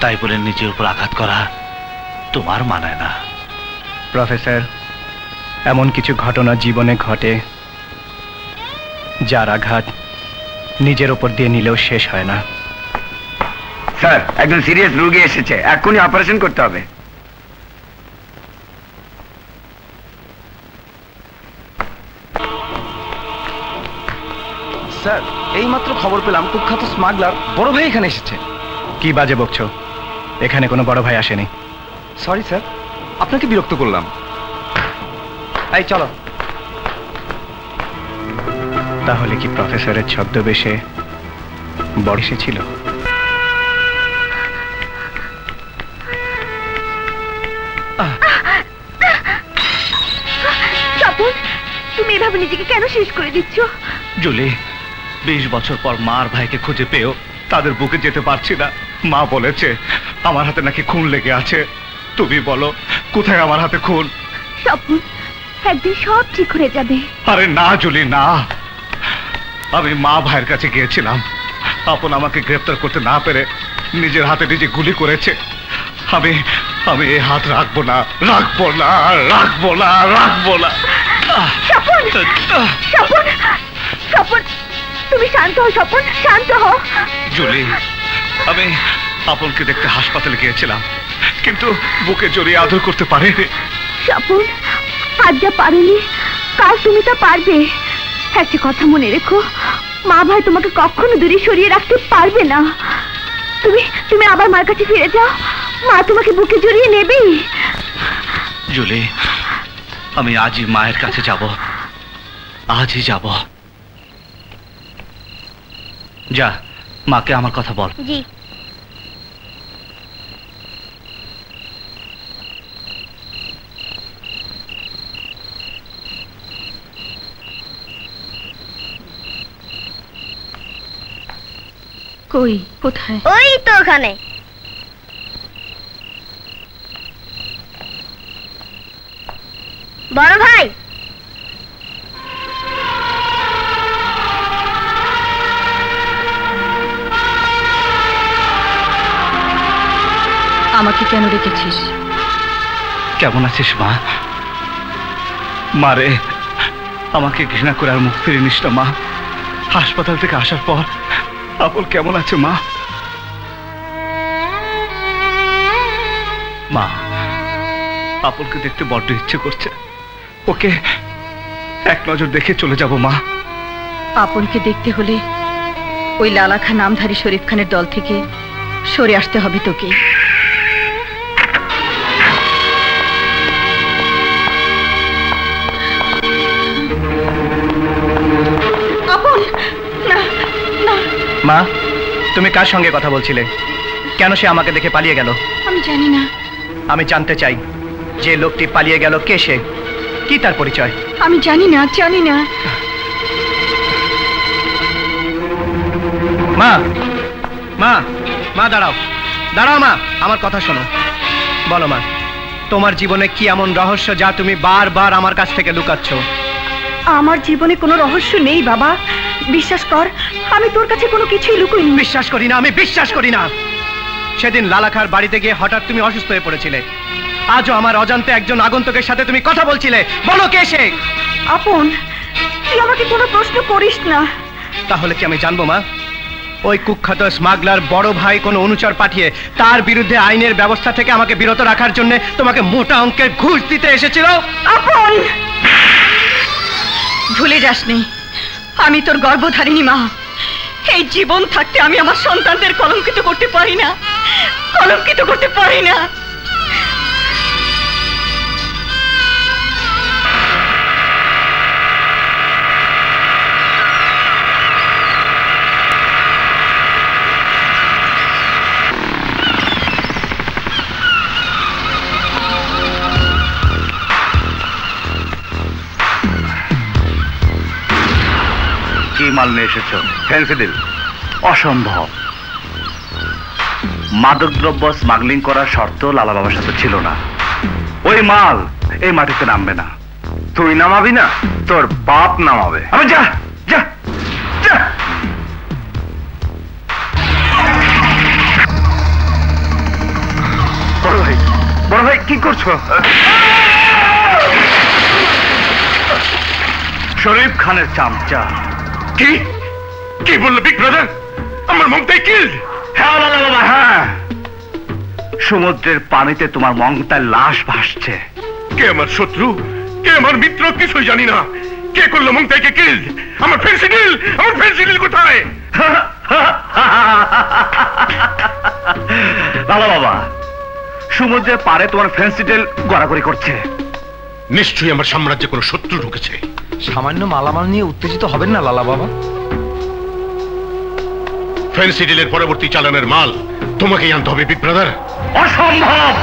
[SPEAKER 1] তাই বলে নিজের উপর আঘাত করা তোমার মানায় না।
[SPEAKER 4] প্রফেসর, এমন কিছু ঘটনা জীবনে ঘটে যার আঘাত নিজের উপর দিয়ে নিলেও শেষ হয় না।
[SPEAKER 9] স্যার, একজন সিরিয়াস রোগী এসেছে, এক্ষুনি অপারেশন করতে হবে।
[SPEAKER 16] স্যার, এইমাত্র খবর পেলাম কুখ্যাত স্মাগলার বড় ভাই এখানে এসেছে।
[SPEAKER 4] কি বাজে বকছো? এখানে কোনো বড় ভাই আসেনি।
[SPEAKER 7] সরি স্যার, আপনাকে বিরক্ত করলাম।
[SPEAKER 4] এই চলো। তাহলে কি প্রফেসরের ছদ্মবেশে বড় এসেছিল?
[SPEAKER 8] স্বপন, তুমি এভাবে নিজেকে কেন শেষ করে দিচ্ছ?
[SPEAKER 1] জুলি, 20 বছর পর মার ভাইকে খুঁজে পেয়েও তাদের বুকে যেতে পারছি না। মা বলেছে আমার হাতে নাকি খুন লেগে আছে। তুমি বলো কোথায় আমার হাতে খুন?
[SPEAKER 8] স্বপন, একদিন সব ঠিক হয়ে যাবে।
[SPEAKER 1] আরে না জুলি, না। আমি মা ভাইয়ের কাছে গিয়েছিলাম। আপন আমাকে গ্রেফতার করতে না পেরে নিজের হাতে নিজে গুলি করেছে। আমি আমি এই হাত রাখবো না, রাখবো না, রাখবো না, রাখবো না।
[SPEAKER 8] স্বপন, স্বপন, স্বপন, তুমি শান্ত হও। স্বপন, শান্ত হও।
[SPEAKER 1] জুলি, আমি আপনকে দেখতে হাসপাতালে গিয়েছিলাম, কিন্তু বুকে জড়িয়ে আদর করতে পারিনি।
[SPEAKER 8] স্বপন, আজ যা পারোনি কাল তুমি তা পারবে। একটা কথা মনে রেখো, মা ভাই তোমাকে কখনো দূরে সরিয়ে রাখতে পারবে না। তুমি তুমি আবার মার কাছে ফিরে যাও, মা তোমাকে বুকে জড়িয়ে নেবে।
[SPEAKER 1] জুলি, আমি আজই মায়ের কাছে যাব, আজই যাব। যা, মাকে আমার কথা বল।
[SPEAKER 10] জি।
[SPEAKER 5] কই, কোথায়?
[SPEAKER 10] ওই তো ওখানে। বড় ভাই,
[SPEAKER 5] আমাকে কেন রেখেছিস?
[SPEAKER 1] কেমন আছিস মা? মারে, আমাকে ঘৃণা করে আর মুখ ফিরে নিস না মা। হাসপাতাল থেকে আসার পর আপন কেমন আছে মা? মা, আপনকে দেখতে বড্ড ইচ্ছে করছে। ওকে এক নজর দেখে চলে যাব মা।
[SPEAKER 5] আপনকে দেখতে হলে ওই লালা খান নামধারী শরীফ খানের দল থেকে সরে আসতে হবে তোকে। আপন, না না।
[SPEAKER 4] মা, তুমি কার সঙ্গে কথা বলছিলে? কেন সে আমাকে দেখে পালিয়ে গেল?
[SPEAKER 5] আমি জানি না।
[SPEAKER 4] আমি জানতে চাই যে লোকটি পালিয়ে গেল কে সে, কি তার পরিচয়?
[SPEAKER 5] আমি জানি না, জানি না।
[SPEAKER 4] মা, মা, মা দাঁড়াও, দাঁড়াও মা, আমার কথা শোনো। বলো মা, তোমার জীবনে কি এমন রহস্য যা তুমি বারবার আমার কাছ থেকে লুকাচ্ছ?
[SPEAKER 5] আমার জীবনে কোনো রহস্য নেই বাবা, বিশ্বাস কর। আমি তোর কাছে কোনো কিছুই লুকোইনি।
[SPEAKER 4] বিশ্বাস করি না, আমি বিশ্বাস করি না। সেদিন লালাখার বাড়িতে গিয়ে হঠাৎ তুমি অসুস্থ হয়ে পড়েছিলে। আজও আমার অজান্তে একজন আগন্তুকের সাথে তুমি কথা বলছিলে। বলো কে সে?
[SPEAKER 5] আপন, তুই আমাকে কোনো প্রশ্ন করিস না।
[SPEAKER 4] তাহলে কি আমি জানবো মা? ওই কুখ্যাত স্মাগলার বড় ভাই কোনো অনুচর পাঠিয়ে তার বিরুদ্ধে আইনের ব্যবস্থা থেকে আমাকে বিরত রাখার জন্য তোমাকে মোটা অঙ্কের ঘুষ দিতে এসেছিল?
[SPEAKER 5] আপন, ভুলে যাসনি আমি তোর গর্ভধারিণী মা। এই জীবন থাকতে আমি আমার সন্তানদের কলঙ্কিত করতে পারি না, কলঙ্কিত করতে পারি না।
[SPEAKER 9] কি মাল নিয়ে এসেছ? ফেন্সিডিল? অসম্ভব। মাদকদ্রব্য স্মাগলিং করার শর্ত লালা বাবার সাথে ছিল না। ওই মাল এই মাটিতে নামবে না। তুই নামাবি না, তোর বাপ নামাবে। আমি যা যা যা। বড় ভাই, বড় ভাই কি করছো? শরীফ খানের চামচা। কি কি বললো বিগ ব্রাদার? আমার মংতাই কিল? হ্যাঁ লালা বাবা, হ্যাঁ। সমুদ্রের পানিতে তোমার মংতার লাশ ভাসছে। কে আমার শত্রু, কে আমার মিত্র কিছুই জানি না,
[SPEAKER 3] কে করলো মমতাইকে কিল? আমার ফেন্সিডিল, আমার ফেন্সিডিল কোথায়?
[SPEAKER 9] লালা বাবা, সমুদ্রের পারে তোমার ফেন্সিডিল গড়াগড়ি করছে।
[SPEAKER 3] নিশ্চয়ই আমার সাম্রাজ্যে কোনো শত্রু ঢুকেছে।
[SPEAKER 7] সামান্য মালামাল নিয়ে উত্তেজিত হবেন না লালা বাবা।
[SPEAKER 3] ফেন্সিডিলের পরবর্তী চালানের মাল তোমাকেই আনতে হবে বিগ ব্রাদার।
[SPEAKER 9] অসম্ভব!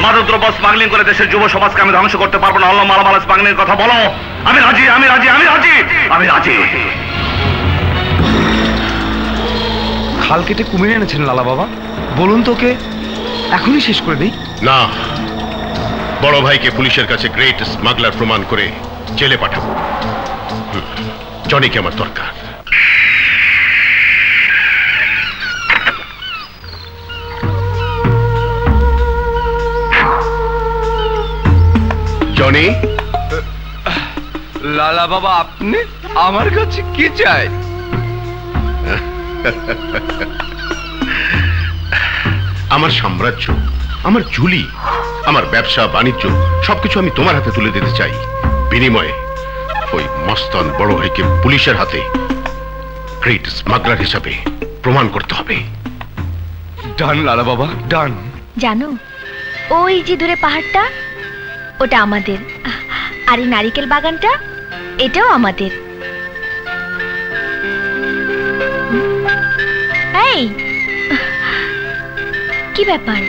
[SPEAKER 9] মাদকদ্রব্য স্মাগলিং করে দেশের যুব সমাজকে আমি ধ্বংস করতে পারবো না। আল্লাহ মালামাল স্মাগলিং এর কথা বলো। আমি রাজি, আমি রাজি, আমি রাজি, আমি রাজি।
[SPEAKER 7] খাল কেটে কুমির এনেছেন লালা বাবা, বলুন তোকে এখনই শেষ করে দিই।
[SPEAKER 3] না, বড় ভাইকে পুলিশের কাছে গ্রেট স্মাগলার প্রমাণ করে জেলে পাঠাবো। জনিকে আমার দরকার। জনি।
[SPEAKER 7] লালা বাবা, আপনি আমার কাছে কি চাই?
[SPEAKER 3] আমার সাম্রাজ্য, আমার জুলি, আমার ব্যবসা বাণিজ্য সবকিছু আমি তোমার হাতে তুলে দিতে চাই। বিনিময়ে ওই মস্তান বড় ভাইকে পুলিশের হাতে গ্রেট স্মাগলার হিসাবে প্রমাণ করতে হবে।
[SPEAKER 7] ডান লালা বাবা, ডান।
[SPEAKER 11] জানো, ওই যে দূরে পাহাড়টা, ওটা আমাদের। আর এই নারিকেল বাগানটা, এটাও আমাদের। এই, কি ব্যাপার?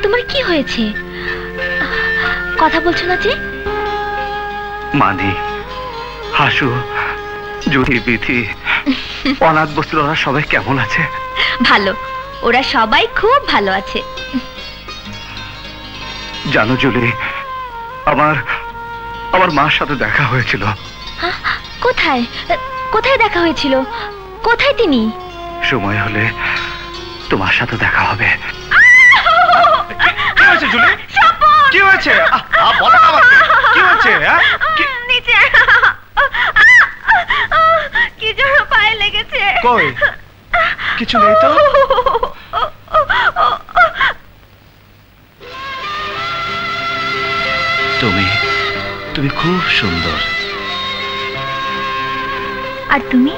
[SPEAKER 11] তোমার কি হয়েছে? কথা বলছো না যে?
[SPEAKER 9] মানি, হাসু, জুহি, বিধি, অনাথ বস্তুর ওরা সবাই কেমন আছে?
[SPEAKER 11] ভালো, ওরা সবাই খুব ভালো আছে।
[SPEAKER 9] জানো জুলি, আমার মার সাথে দেখা হয়েছিল।
[SPEAKER 11] কোথায়? কোথায় দেখা হয়েছিল? কোথায় তিনি?
[SPEAKER 9] সময় হলে তোমার সাথে দেখা হবে।
[SPEAKER 7] কি হয়েছে জুলি? কি হয়েছে? বলো আমাকে, কি হয়েছে?
[SPEAKER 11] নিচে কি জোরে পায়ে লেগেছে।
[SPEAKER 7] কই? কিছু নেই তো?
[SPEAKER 9] তুমি খুব সুন্দর।
[SPEAKER 11] আর তুমি?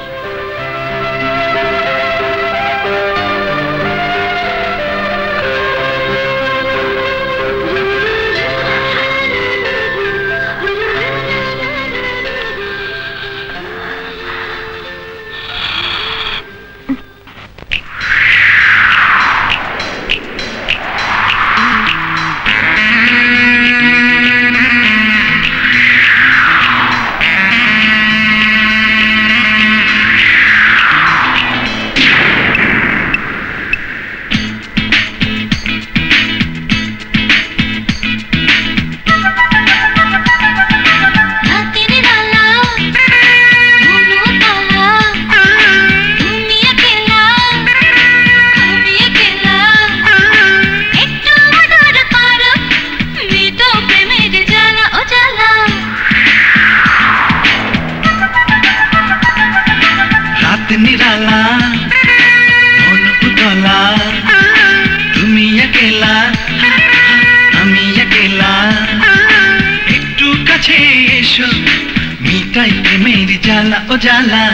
[SPEAKER 12] जाला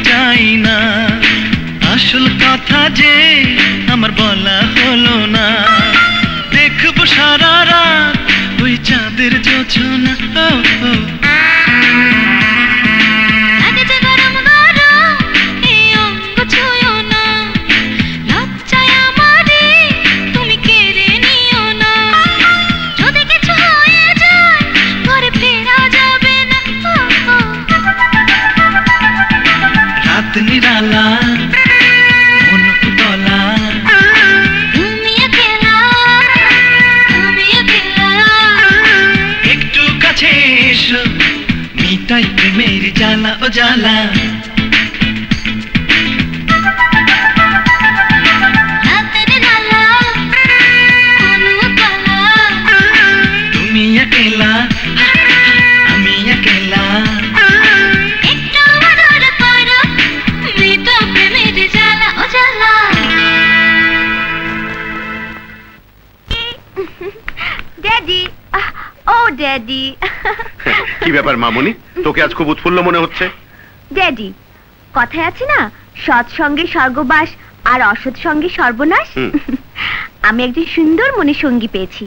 [SPEAKER 12] চাই না, আসল কথা যে আমার বলা হলো না। দেখবো সারা রাত ওই চাঁদের জোছনা। নিরালা মন উতলা, তুমি একলা, তুমি একলা, একটু কাছে এসো মিটাই প্রেমের জ্বালা ও জ্বালা। তুমি একলা, আমি একলা,
[SPEAKER 8] ড্যাডি। ও ড্যাডি।
[SPEAKER 3] কি ব্যাপার মামুনি, তোকে আজ খুব উৎফুল্ল মনে হচ্ছে?
[SPEAKER 8] ড্যাডি, কথায় আছে না, সৎ সঙ্গে স্বর্গবাস আর অসৎ সঙ্গে সর্বনাশ। আমি একজন সুন্দর মনে সঙ্গী পেয়েছি।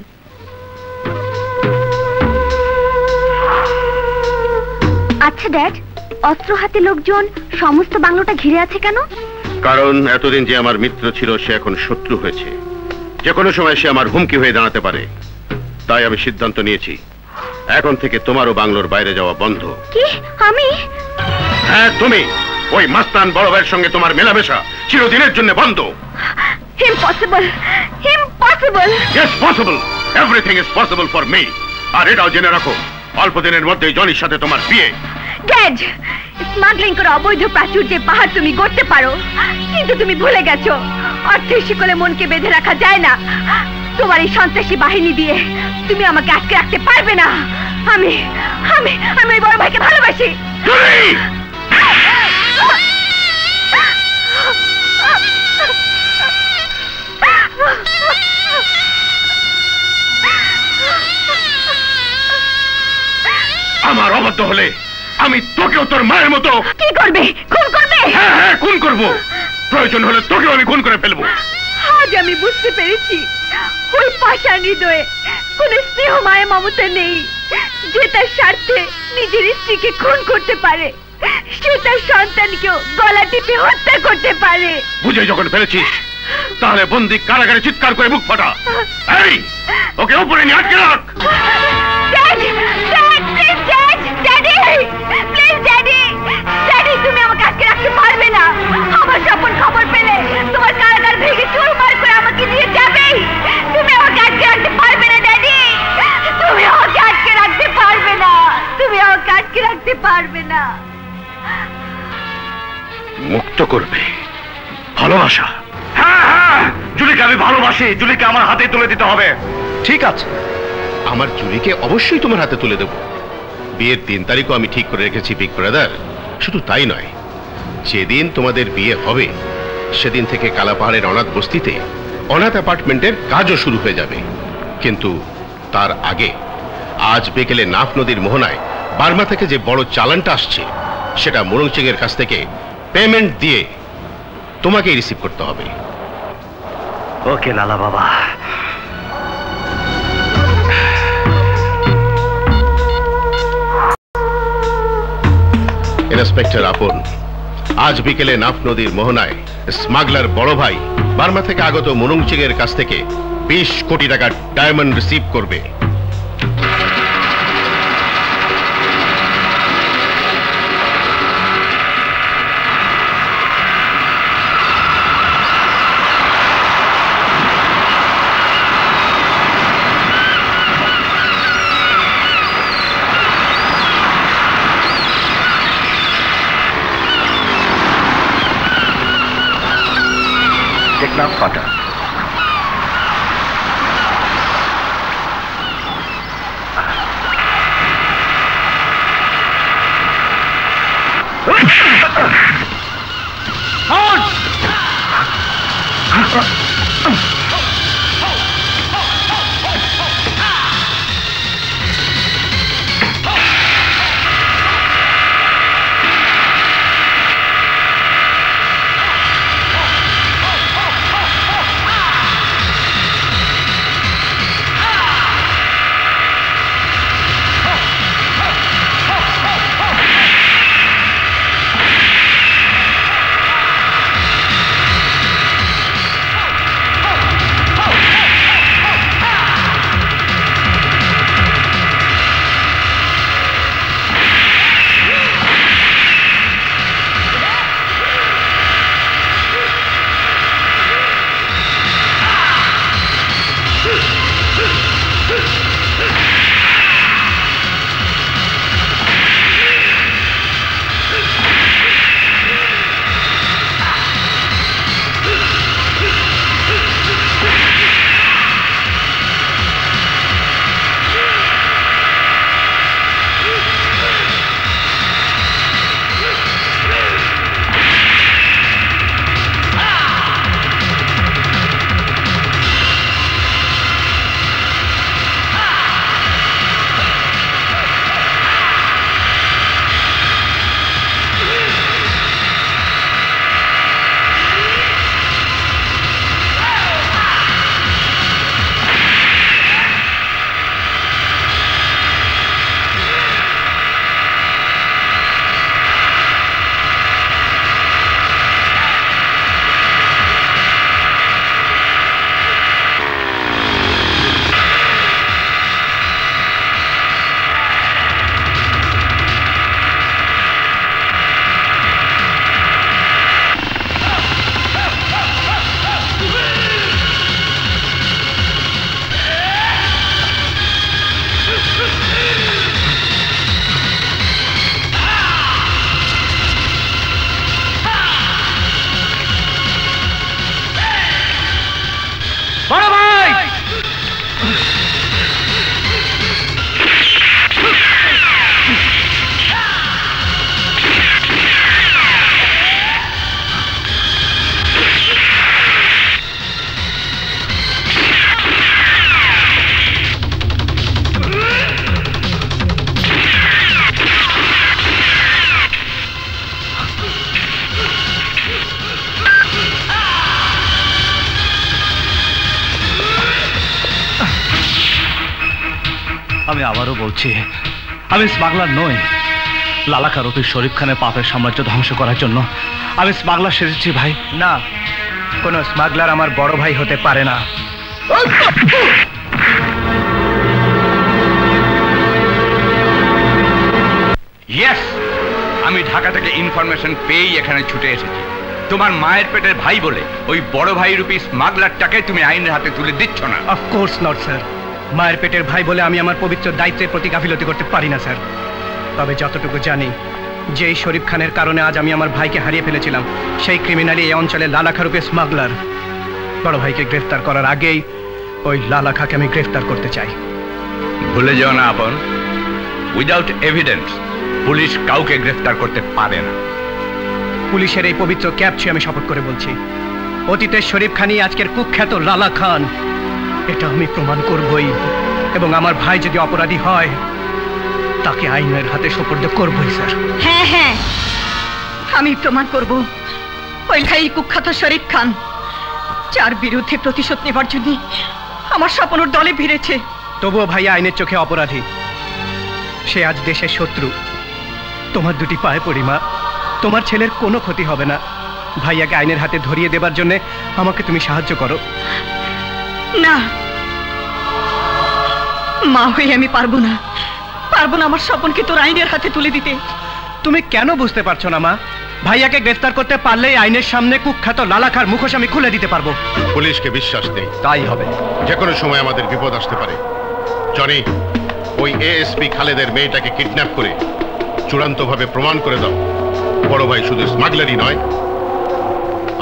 [SPEAKER 8] আচ্ছা ড্যাড, অস্ত্র হাতে লোকজন সমস্ত বাংলোটা ঘিরে আছে কেন?
[SPEAKER 3] কারণ এতদিন যে আমার মিত্র ছিল সে এখন শত্রু হয়েছে, যে কোনো সময় সে আমার হুমকি হয়ে দাঁড়াতে পারে। তাই আমি সিদ্ধান্ত নিয়েছি এখন থেকে তোমারও বাংলোর বাইরে যাওয়া বন্ধ।
[SPEAKER 8] কি আমি?
[SPEAKER 3] হ্যাঁ তুমি। ওই মাস্তান বড় ভাইয়ের সঙ্গে তোমার মেলামেশা চিরদিনের জন্য বন্ধ।
[SPEAKER 8] Impossible, impossible.
[SPEAKER 3] Yes possible, everything is possible for me. আর এটাও জেনে রাখো, অল্প দিনের মধ্যেই জনির সাথে তোমার বিয়ে।
[SPEAKER 8] ড্যাড, স্মাগলিং করে অবৈধ প্রাচুর্যের পাহাড় তুমি গড়তে পারো, কিন্তু তুমি ভুলে গেছো অর্থের শিকলে মনকে বেঁধে রাখা যায় না। তোমার এই সন্ত্রাসী বাহিনী দিয়ে তুমি আমাকে আটকে রাখতে পারবে না। আমি আমি আমি ওই বড় ভাইকে ভালোবাসি।
[SPEAKER 3] আমার অবাধ্য হলে আমি তোকেও তোর মায়ের মতো।
[SPEAKER 8] কি করবে? খুন করবে?
[SPEAKER 3] হ্যাঁ হ্যাঁ, খুন করবো। প্রয়োজন হলে তোকেও আমি খুন করে ফেলবো।
[SPEAKER 8] আজ আমি বুঝতে পেরেছি ওই পাষাণ হৃদয়ে কোন স্নেহ মায়া মমতা নেই, যে তার স্বার্থে নিজের স্ত্রীকে খুন করতে পারে, সে তার সন্তানকেও গলা টিপে হত্যা করতে পারে।
[SPEAKER 3] বুঝে যখন ফেলেছিস তাহলে বন্দি কারাগারে চিৎকার করে মুখ ফাটা। এই ওকে উপরে নিয়ে আটকে রাখ।
[SPEAKER 8] তুমি আমাকে আটকে রাখতে পারবে না। আমার স্বপন খবর পেলে তোমার কারাগার ভেঙে চুরমার করে আমাকে নিয়ে যাবে। তুমি আমাকে আটকে রাখতে পারবে না ড্যাডি, তুমি আমাকে আটকে রাখতে পারবে না, তুমি আমাকে আটকে রাখতে পারবে না।
[SPEAKER 3] মুক্ত করবে ভালোবাসা। হ্যাঁ হ্যাঁ, জুলিকে আমি ভালোবাসি, জুলিকে আমার হাতে তুলে দিতে হবে। ঠিক আছে, আমার জুলিকে অবশ্যই তোমার হাতে তুলে দেব। বিয়ের 3 তারিখও আমি ঠিক করে রেখেছি বিগ ব্রাদার। শুধু তাই নয়, যেদিন তোমাদের বিয়ে হবে সেদিন থেকে কালাপাহাড়ের অনাথ বস্তিতে অনাথ অ্যাপার্টমেন্টের কাজও শুরু হয়ে যাবে। কিন্তু তার আগে আজ বিকেলে নাফ নদীর মোহনায় বার্মা থেকে যে বড় চালানটা আসছে সেটা মুরং সিং এর কাছ থেকে পেমেন্ট দিয়ে তোমাকেই রিসিভ করতে হবে।
[SPEAKER 9] ওকে লালা বাবা।
[SPEAKER 3] ইন্সপেক্টর আপন, আজ বিকেলে নাফ নদীর মোহনায় স্মাগলার বড় ভাই বার্মা থেকে আগত মুরং সিং এর কাছ থেকে 20 কোটি টাকার ডায়মন্ড রিসিভ করবে।
[SPEAKER 9] টেকনাফ ফাটা।
[SPEAKER 1] আমি আবারও বলছি, আমি স্মাগলার নই। লালাকা রফিক শরীফ খানের পাপের সাম্রাজ্য ধ্বংস করার জন্য আমি স্মাগলার সেজেছি ভাই।
[SPEAKER 4] না, কোনো স্মাগলার আমার বড় ভাই হতে পারে না।
[SPEAKER 7] ইয়েস, আমি ঢাকা থেকে ইনফরমেশন পেয়েই এখানে ছুটে এসেছি। তোমার মায়ের পেটের ভাই বলে ওই বড় ভাই রূপী স্মাগলারটাকে তুমি আইনের হাতে তুলে দিচ্ছ না।
[SPEAKER 4] Of course not sir. মায়ের পেটের ভাই বলে আমি আমার পবিত্র দায়িত্বের প্রতি গাফিলতি করতে পারি না স্যার। তবে যতটুকু জানি, যেই শরীফ খানের কারণে আজ আমি আমার ভাইকে হারিয়ে ফেলেছিলাম, সেই ক্রিমিনালি এই অঞ্চলে লালাখা রূপে স্মাগলার। বড় ভাইকে গ্রেফতার করার আগেই ওই লালাখাকে আমি গ্রেফতার করতে চাই।
[SPEAKER 7] ভুলে যাও না আপন, উইদাউট এভিডেন্স পুলিশ কাউকে গ্রেফতার করতে পারে না।
[SPEAKER 4] পুলিশের এই পবিত্র ক্যাপ ছুঁয়ে আমি শপথ করে বলছি, অতীতের শরীফ খানই আজকের কুখ্যাত লালা খান। এটা আমি প্রমাণ করবই, এবং আমার ভাই যদি অপরাধী হয় তাকে আইনের হাতে সোপর্দ করবই স্যার।
[SPEAKER 5] হ্যাঁ হ্যাঁ, আমি প্রমাণ করব ওই ভাই কুখ্যাত শরীফ খান, যার বিরুদ্ধে প্রতিশোধ নেবার জন্য আমার স্বপনর দলে ভিড়েছে।
[SPEAKER 4] তবুও ভাই আইনের চোখে অপরাধী। সে আজ দেশের শত্রু। তোমার দুটি পায়ে পড়ি মা, তোমার ছেলের কোনো ক্ষতি হবে না। ভাইয়াকে আইনের হাতে ধরিয়ে দেবার জন্য আমাকে তুমি সাহায্য করো।
[SPEAKER 5] না, মা হয়ে আমি পারবো না আমার স্বপনকে তোর আইনের হাতে তুলে দিতে।
[SPEAKER 4] তুমি কেন বুঝতে পারছো না মা? ভাইয়াকে গ্রেফতার করতে পারলেই আইনের সামনে কুখ্যাত লালাখার মুখোশ আমি খুলে দিতে পারবো।
[SPEAKER 3] পুলিশকে বিশ্বাস নেই।
[SPEAKER 4] তাই হবে।
[SPEAKER 3] যে কোনো সময় আমাদের বিপদ আসতে পারে। জনি, ওই এএসপি খালেদের মেয়েটাকে কিডন্যাপ করে চূড়ান্তভাবে প্রমাণ করে দাও বড় ভাই শুধু স্মাগলারই নয়,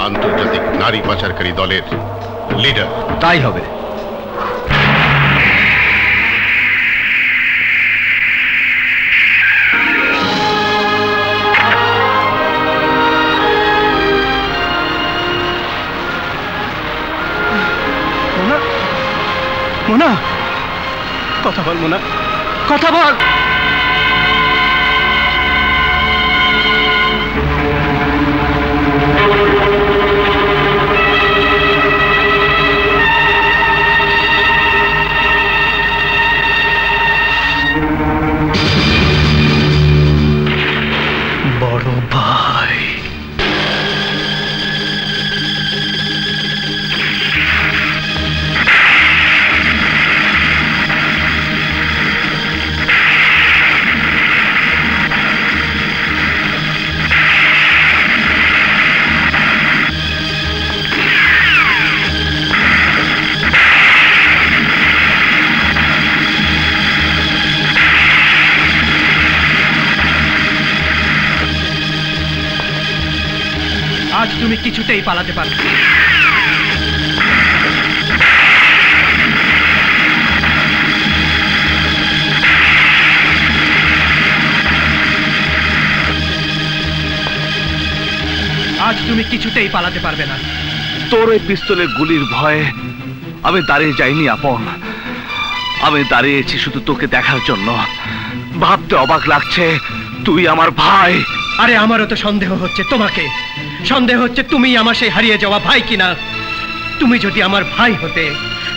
[SPEAKER 3] আন্তর্জাতিক নারী পাচারকারী দলের লিডার।
[SPEAKER 4] তাই হবে। মোনা, কথা বল মোনা, কথা বল। বড় ভাই, আজ তুমি কিছুতেই পালাতে পারবে না। আজ তুমি কিছুতেই পালাতে পারবে না।
[SPEAKER 1] তোর ওই পিস্তলের গুলির ভয়ে আমি দাঁড়িয়ে যাইনি আপন। আমি দাঁড়িয়েছি শুধু তোকে দেখার জন্য। ভাবতে অবাক লাগছে, তুই আমার ভাই।
[SPEAKER 4] আরে আমারও তো সন্দেহ হচ্ছে তোমাকে। সন্দেহ হচ্ছে তুমি আমার সেই হারিয়ে যাওয়া ভাই কিনা। তুমি যদি আমার ভাই হতে,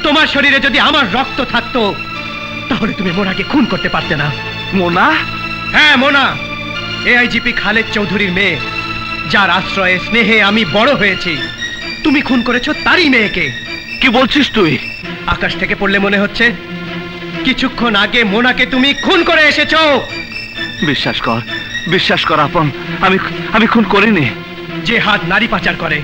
[SPEAKER 4] তোমার শরীরে যদি আমার রক্ত থাকতো, তাহলে তুমি মোনাকে খুন করতে পারতে না।
[SPEAKER 1] মোনা?
[SPEAKER 4] হ্যাঁ মোনা, এআইজিপি খালেদ চৌধুরীর মেয়ে, যার আশ্রয়ে স্নেহে আমি বড় হয়েছি। তুমি খুন করেছো তারই মেয়েকে।
[SPEAKER 1] কি বলছিস তুই?
[SPEAKER 4] আকাশ থেকে পড়লে মনে হচ্ছে কিছুক্ষণ আগে মোনাকে তুমি খুন করে এসেছো।
[SPEAKER 1] বিশ্বাস কর আপন, আমি খুন করিনি।
[SPEAKER 4] যে হাত নারী পাচার করে,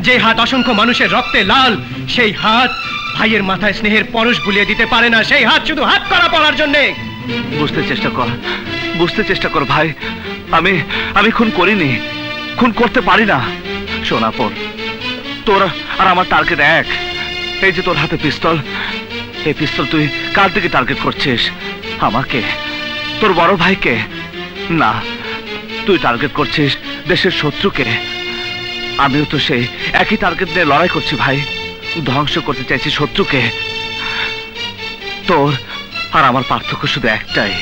[SPEAKER 4] যে হাত অসংখ্য মানুষের রক্তে লাল, সেই হাত ভাইয়ের মাথায় স্নেহের পরশ বুলিয়ে দিতে পারে না। সেই হাত শুধু হাত করা পড়ার জন্যে।
[SPEAKER 1] বুঝতে চেষ্টা কর ভাই, আমি খুন করিনি, খুন করতে পারি না। শোন আপন, তোর আর আমার টার্গেট এক। এই যে তোর হাতে পিস্তল, এই পিস্তল তুই কার দিকে টার্গেট করছিস? আমাকে, তোর বড় ভাইকে না, তুই টার্গেট করছিস দেশের শত্রুকে। আমিও তো সেই একই টার্গেট নিয়ে লড়াই করছি ভাই। ধ্বংস করতে চাইছি শত্রুকে। তোর আর আমার পার্থক্য শুধু একটাই,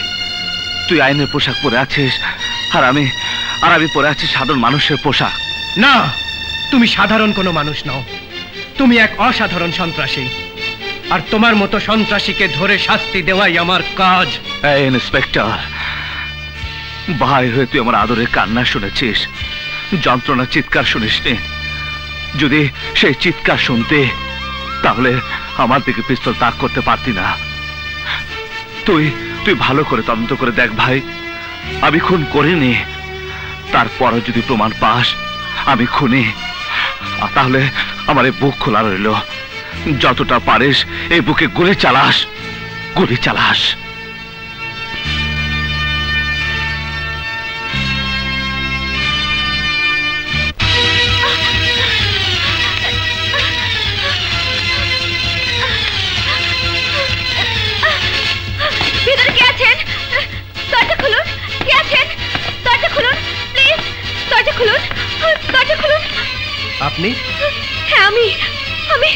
[SPEAKER 1] তুই আইনের পোশাক পরে আছিস আর আমি পরে আছি সাধারণ মানুষের পোশাক।
[SPEAKER 4] না, তুমি সাধারণ কোনো মানুষ নও, তুমি এক অসাধারণ সন্ত্রাসী।
[SPEAKER 6] আর তোমার মতো সন্ত্রাসীকে ধরে শাস্তি দেওয়াই আমার কাজ।
[SPEAKER 1] এই ইন্সপেক্টর, ভাই হয়ে তুই আমার আদরের কান্না শুনেছিস, যন্ত্রণা চিৎকার শুনিসনি। যদি সেই চিৎকার শুনতে, তাহলে আমার দিকে পিস্তল তাক করতে পারতি না। তুই ভালো করে তদন্ত করে দেখ ভাই, আমি খুন করিনি। তারপরও যদি প্রমাণ পাস আমি খুনি, তাহলে আমার এই বুক খোলা রইল। যতটা পারিস এই বুকে গুলি চালাস, গুলি চালাস।
[SPEAKER 11] ভিতরে কে আছেন? দরজা খুলুন। কে আছেন? দরজা খুলুন প্লিজ, দরজা খুলুন, দরজা খুলুন।
[SPEAKER 6] আপনি?
[SPEAKER 11] হ্যাঁ আমি আমি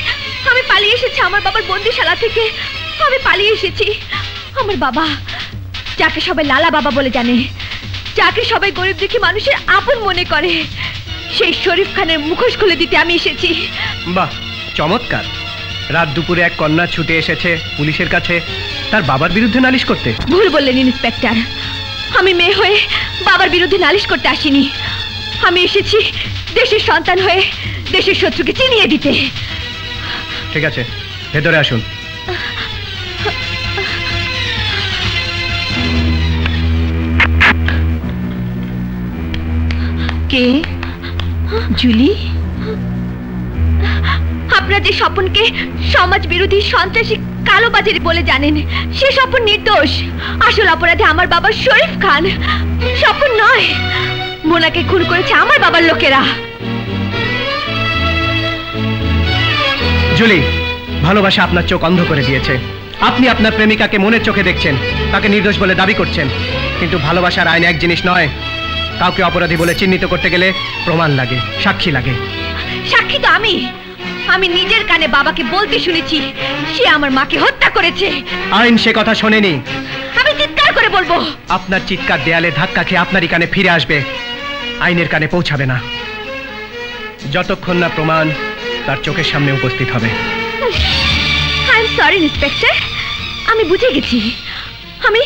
[SPEAKER 11] আমি পালিয়ে এসেছি আমার বাবার বন্দিশালা থেকে। আমি পালিয়ে এসেছি। আমার বাবা, যাকে সবাই লালা বাবা বলে জানে, যাকে সবাই গরিব দুঃখী মানুষের আপন মনে করে, সেই শরীফ খানের মুখোশ খুলে দিতে আমি এসেছি।
[SPEAKER 6] বাহ, চমৎকার। রাত দুপুরে এক কন্যা ছুটে এসেছে পুলিশের কাছে তার বাবার বিরুদ্ধে নালিশ করতে।
[SPEAKER 11] ভুল বললেন ইন্সপেক্টর, আমি মেয়ে হয়ে বাবার বিরুদ্ধে নালিশ করতে আসিনি। আমি এসেছি দেশের সন্তান হয়ে দেশের শত্রুকে চিনিয়ে দিতে।
[SPEAKER 6] ঠিক আছে, ভেতরে আসুন।
[SPEAKER 11] কে? জুলি? আপনারা যে স্বপনকে সমাজ বিরোধী সন্ত্রাসী কালোবাজারি বলে জানেন, সে স্বপন নির্দোষ। আসল অপরাধী আমার বাবা শরীফ খান, স্বপন নয়। মোনাকে খুন করেছে আমার বাবার লোকেরা।
[SPEAKER 6] জুলি, ভালোবাসা আপনার চোখ অন্ধ করে দিয়েছে। আপনি আপনার প্রেমিকাকে মনের চোখে দেখছেন, তাকে নির্দোষ বলে দাবি করছেন। কিন্তু ভালোবাসার আইন এক জিনিস নয়। কাউকে অপরাধী বলে চিহ্নিত করতে গেলে প্রমাণ লাগে, সাক্ষী লাগে।
[SPEAKER 11] সাক্ষী তো আমি নিজের কানে বাবাকে বলতে শুনেছি সে আমার মাকে হত্যা করেছে।
[SPEAKER 6] আইন সে কথা শোনেনি।
[SPEAKER 11] আমি চিৎকার করে বলবো।
[SPEAKER 6] আপনার চিৎকার দেয়ালে ধাক্কা খেয়ে আপনারই কানে ফিরে আসবে, আইনের কানে পৌঁছাবে না, যতক্ষণ না প্রমাণ তার চোখের সামনে উপস্থিত হবে।
[SPEAKER 11] আই এম সরি ইন্সপেক্টর, আমি বুঝে গেছি। আমি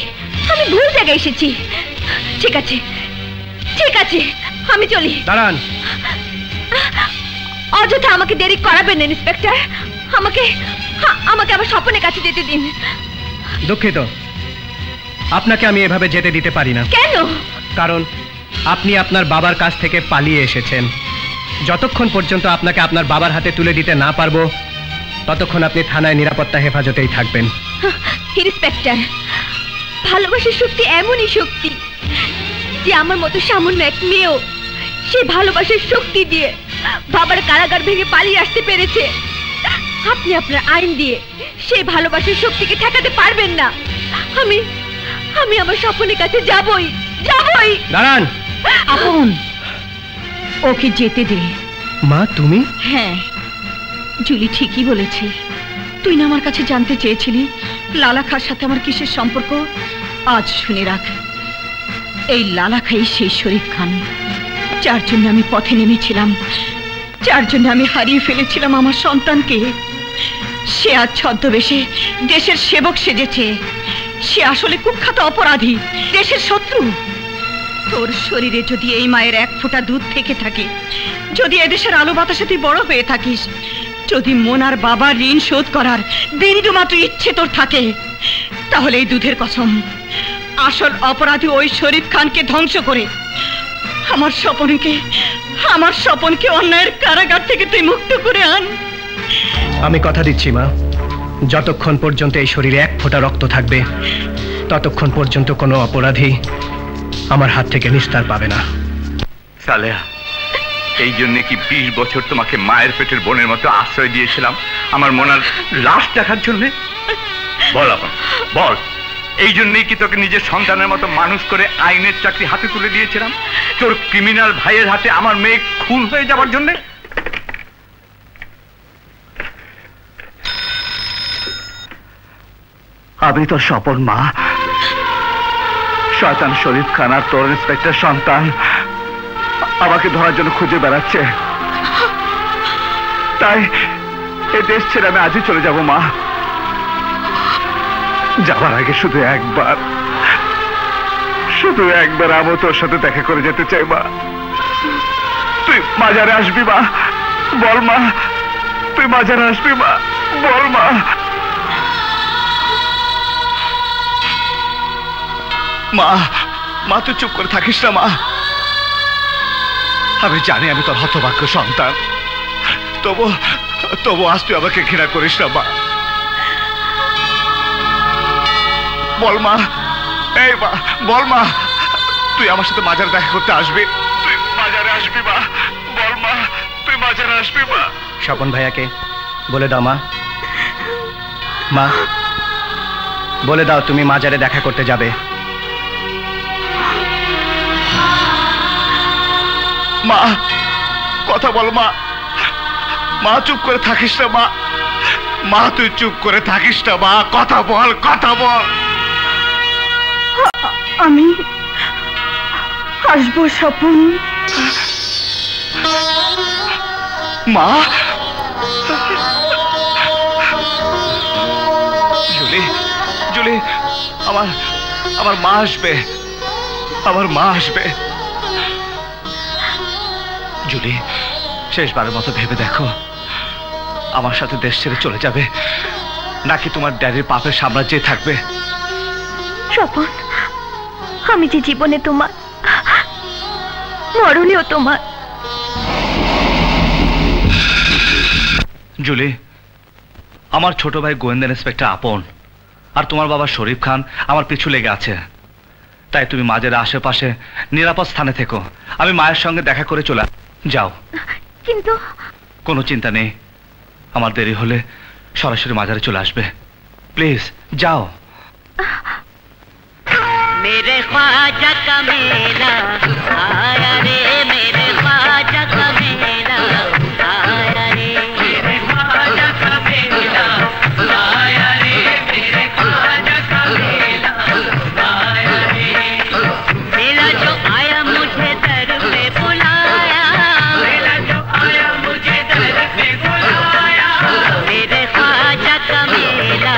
[SPEAKER 11] ভুল জায়গায় এসেছি। ঠিক আছে, ঠিক আছে, আমি চলি।
[SPEAKER 6] দাঁড়ান।
[SPEAKER 11] অযথা আমাকে দেরি করাবেন না ইন্সপেক্টর। আমাকে আমার স্বপনের কাছে যেতে দিন।
[SPEAKER 6] দুঃখিত, আপনাকে আমি এভাবে যেতে দিতে পারি না।
[SPEAKER 11] কেন?
[SPEAKER 6] কারণ আপনি আপনার বাবার কাছ থেকে পালিয়ে এসেছেন। যতক্ষণ পর্যন্ত আপনাকে আপনার বাবার হাতে তুলে দিতে না পারবো, ততক্ষণ আপনি থানায় নিরাপত্তা হেফাজতেই থাকবেন।
[SPEAKER 11] ইন্সপেক্টর, ভালোবাসার শক্তি এমনই শক্তি যে আমার মতো সামান্য এক মেয়েও সেই ভালোবাসার শক্তি দিয়ে বাবার কারাগার ভেঙে পালিয়ে আসতে পেরেছে। আপনি আপনার আইন দিয়ে সেই ভালোবাসার শক্তিকে ঠেকাতে পারবেন না। আমি আমার স্বপনের কাছে যাবই।
[SPEAKER 6] দাঁড়ান।
[SPEAKER 5] আপন, ওকে যেতে দে।
[SPEAKER 6] মা, তুমি?
[SPEAKER 5] হ্যাঁ, জুলি ঠিকই বলেছে। তুই না আমার কাছে জানতে চেয়েছিলি লালা খার সাথে আমার কিসের সম্পর্ক? আজ শুনে রাখ, এই লালা খাই সেই শরীফ খান, যার জন্য আমি পথে নেমেছিলাম, যার জন্য আমি হারিয়ে ফেলেছিলাম আমার সন্তানকে। সে আজ ছদ্মবেশে দেশের সেবক সেজেছে। সে আসলে কুখ্যাত অপরাধী, দেশের শত্রু। তোর শরীরে যদি এই মায়ের এক ফোঁটা দুধ থেকে থাকে, যদি এদেশের আলো বাতাসে তুই বড় হয়ে থাকিস, যদি মোনার বাবার ঋণ শোধ করার বিন্দু মাত্র ইচ্ছে তোর থাকে, তাহলে এই দুধের কসম, আসল অপরাধী ওই শরীফ খানকে ধ্বংস করে আমার স্বপনকে অন্যায়ের কারাগার থেকে তুই মুক্ত করে আন।
[SPEAKER 6] আমি কথা দিচ্ছি মা, যতক্ষণ পর্যন্ত এই শরীরে এক ফোঁটা রক্ত থাকবে, ততক্ষণ পর্যন্ত কোনো অপরাধী আমার হাত থেকে নিস্তার পাবে না।
[SPEAKER 7] সালেহা, এই জন্য কি 20 বছর তোমাকে মায়ের পেটের বোনের মতো আশ্রয় দিয়েছিলাম, আমার মোনার লাশ দেখার জন্য? বল আপা, বল, এই জন্যই কি তোকে নিজের সন্তানের মতো মানুষ করে আইনের চাকরি হাতে তুলে দিয়েছিলাম, তোর ক্রিমিনাল ভাইয়ের হাতে আমার মেয়ে খুন হয়ে যাওয়ার জন্য?
[SPEAKER 1] আমি তোর স্বপন মা, শয়তান শরীফ খান আর তোর ইন্সপেক্টর সন্তান আমাকে ধরার জন্য খুঁজে বেড়াচ্ছে। তাই এই দেশ ছেড়ে আমি আজই চলে যাব মা,
[SPEAKER 9] যাবার আগে শুধু একবার আমি তোর সাথে দেখা করে যেতে চাই মা। তুই মাজারে আসবি মা, বল মা, তুই মাজারে আসবি মা, বল মা।
[SPEAKER 1] মা, মা তুই চুপ করে থাকিস না মা। আমি জানি আমি তোর হতভাগ্য সন্তান, তবু আজ তুই আমাকে ঘৃণা করিস না মা। বল মা, এই মা, বল মা, তুই আমার সাথে মাজারে দেখা করতে আসবি? তুই মাজারে আসবি মা, বল মা, তুই মাজারে আসবি মা।
[SPEAKER 4] স্বপন ভাইয়াকে বলে দাও মা, মা বলে দাও তুমি মাজারে দেখা করতে যাবে।
[SPEAKER 1] মা কথা বল মা, মা চুপ করে থাকিস না মা, মা তুই চুপ করে থাকিস না মা, কথা বল, কথা বল।
[SPEAKER 8] আমি আসবো স্বপন।
[SPEAKER 1] মা, জুলি, জুলি, আমার মা আসবে, আমার মা আসবে। জুলি, শেষবারের মতো ভেবে দেখো, আমার সাথে দেশ ছেড়ে চলে যাবে নাকি তোমার ড্যাডির পাপের সাম্রাজ্যে থাকবে?
[SPEAKER 11] স্বপন, আমি যে জীবনে তোমার, মরণেও তোমার।
[SPEAKER 1] জুলি, আমার ছোট ভাই গোয়েন্দা ইন্সপেক্টর আপন আর তোমার বাবা শরীফ খান আমার পিছু লেগে আছে। তাই তুমি মাঝের আশেপাশে নিরাপদ স্থানে থেকো, আমি মায়ের সঙ্গে দেখা করে চলে যাও।
[SPEAKER 11] কিন্তু
[SPEAKER 1] কোনো চিন্তা নেই, আমার দেরি হলে সরাসরি মাজারে চলে আসবে। প্লিজ যাও।
[SPEAKER 12] मेरे ख्वाजा का मेला आया रे, मेरे ख्वाजा का मेला आया रे, मेरे ख्वाजा का मेला आया रे, मेरे ख्वाजा का मेला आया रे। मेला जो आया मुझे दर पे बुलाया, मेला जो आया मुझे दर पे बुलाया, मेरे ख्वाजा का मेला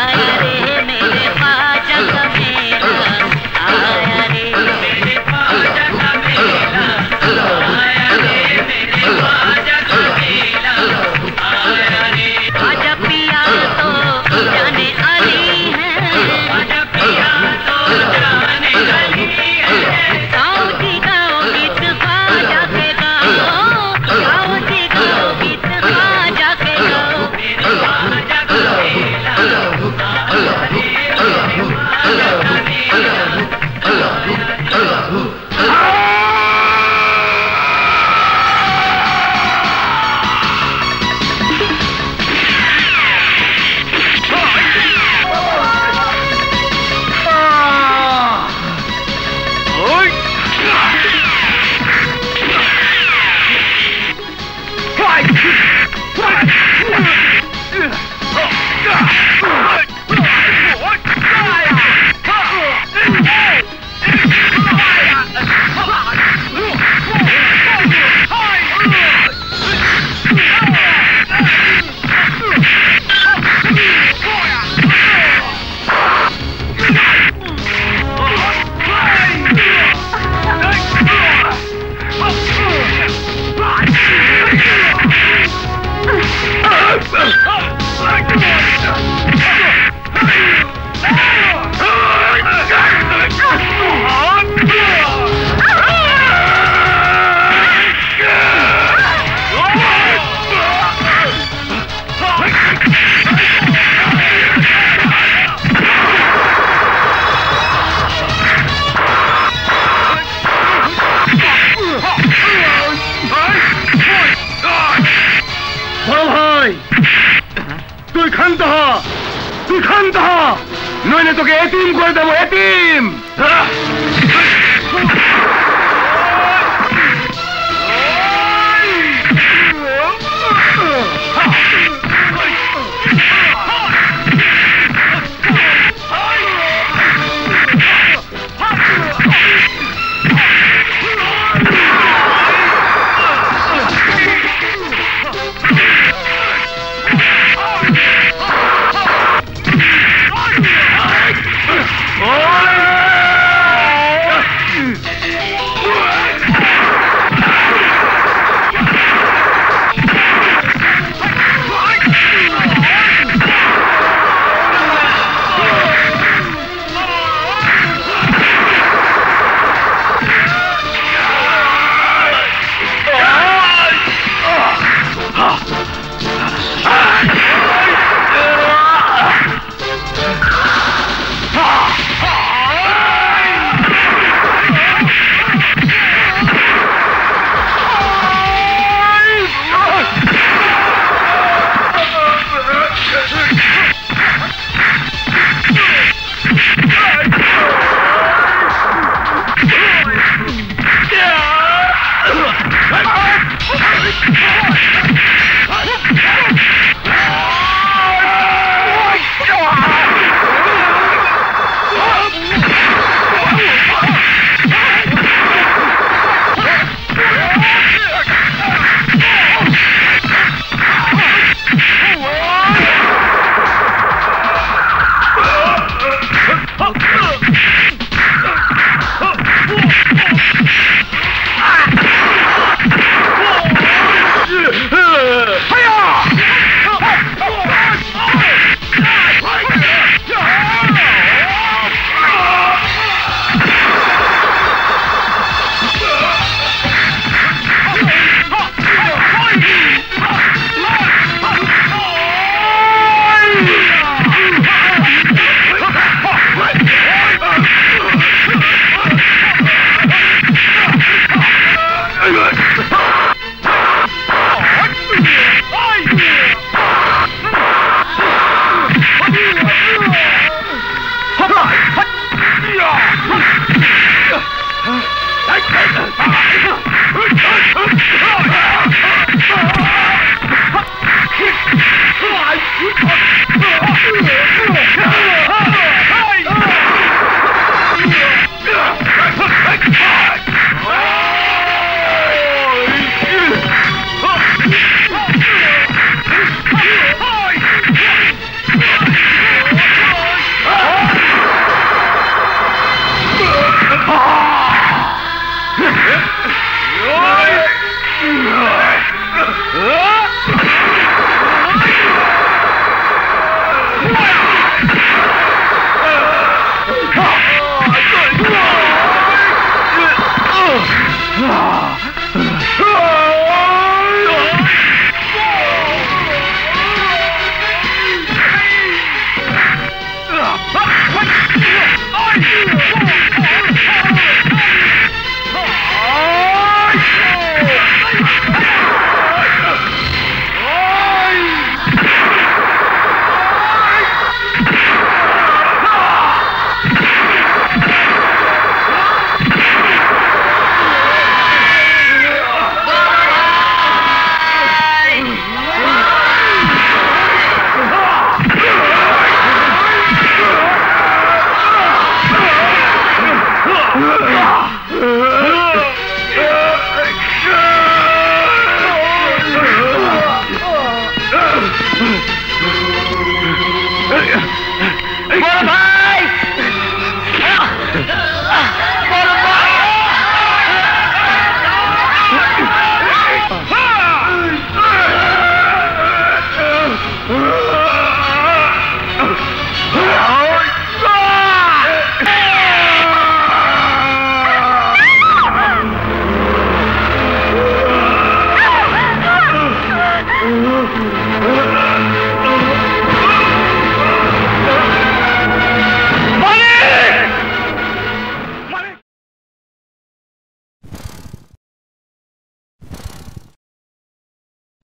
[SPEAKER 12] आया रे, मेरे ख्वाजा का मेला आया रे, मेरे ख्वाजा का मेला आया रे, मेरे ख्वाजा का मेला आया रे। ख्वाजा पिया तो जाने अली है, ख्वाजा पिया तो जाने अली है। गाओ जी गाओ गीत ख्वाजा के गाओ, गाओ जी गाओ गीत ख्वाजा के गाओ, मेरे ख्वाजा का मेला आया रे, मेरे ख्वाजा का मेला
[SPEAKER 9] তুই ক্ষান্ত হ, নইলে তোকে এতিম করে দেবো, এতিম।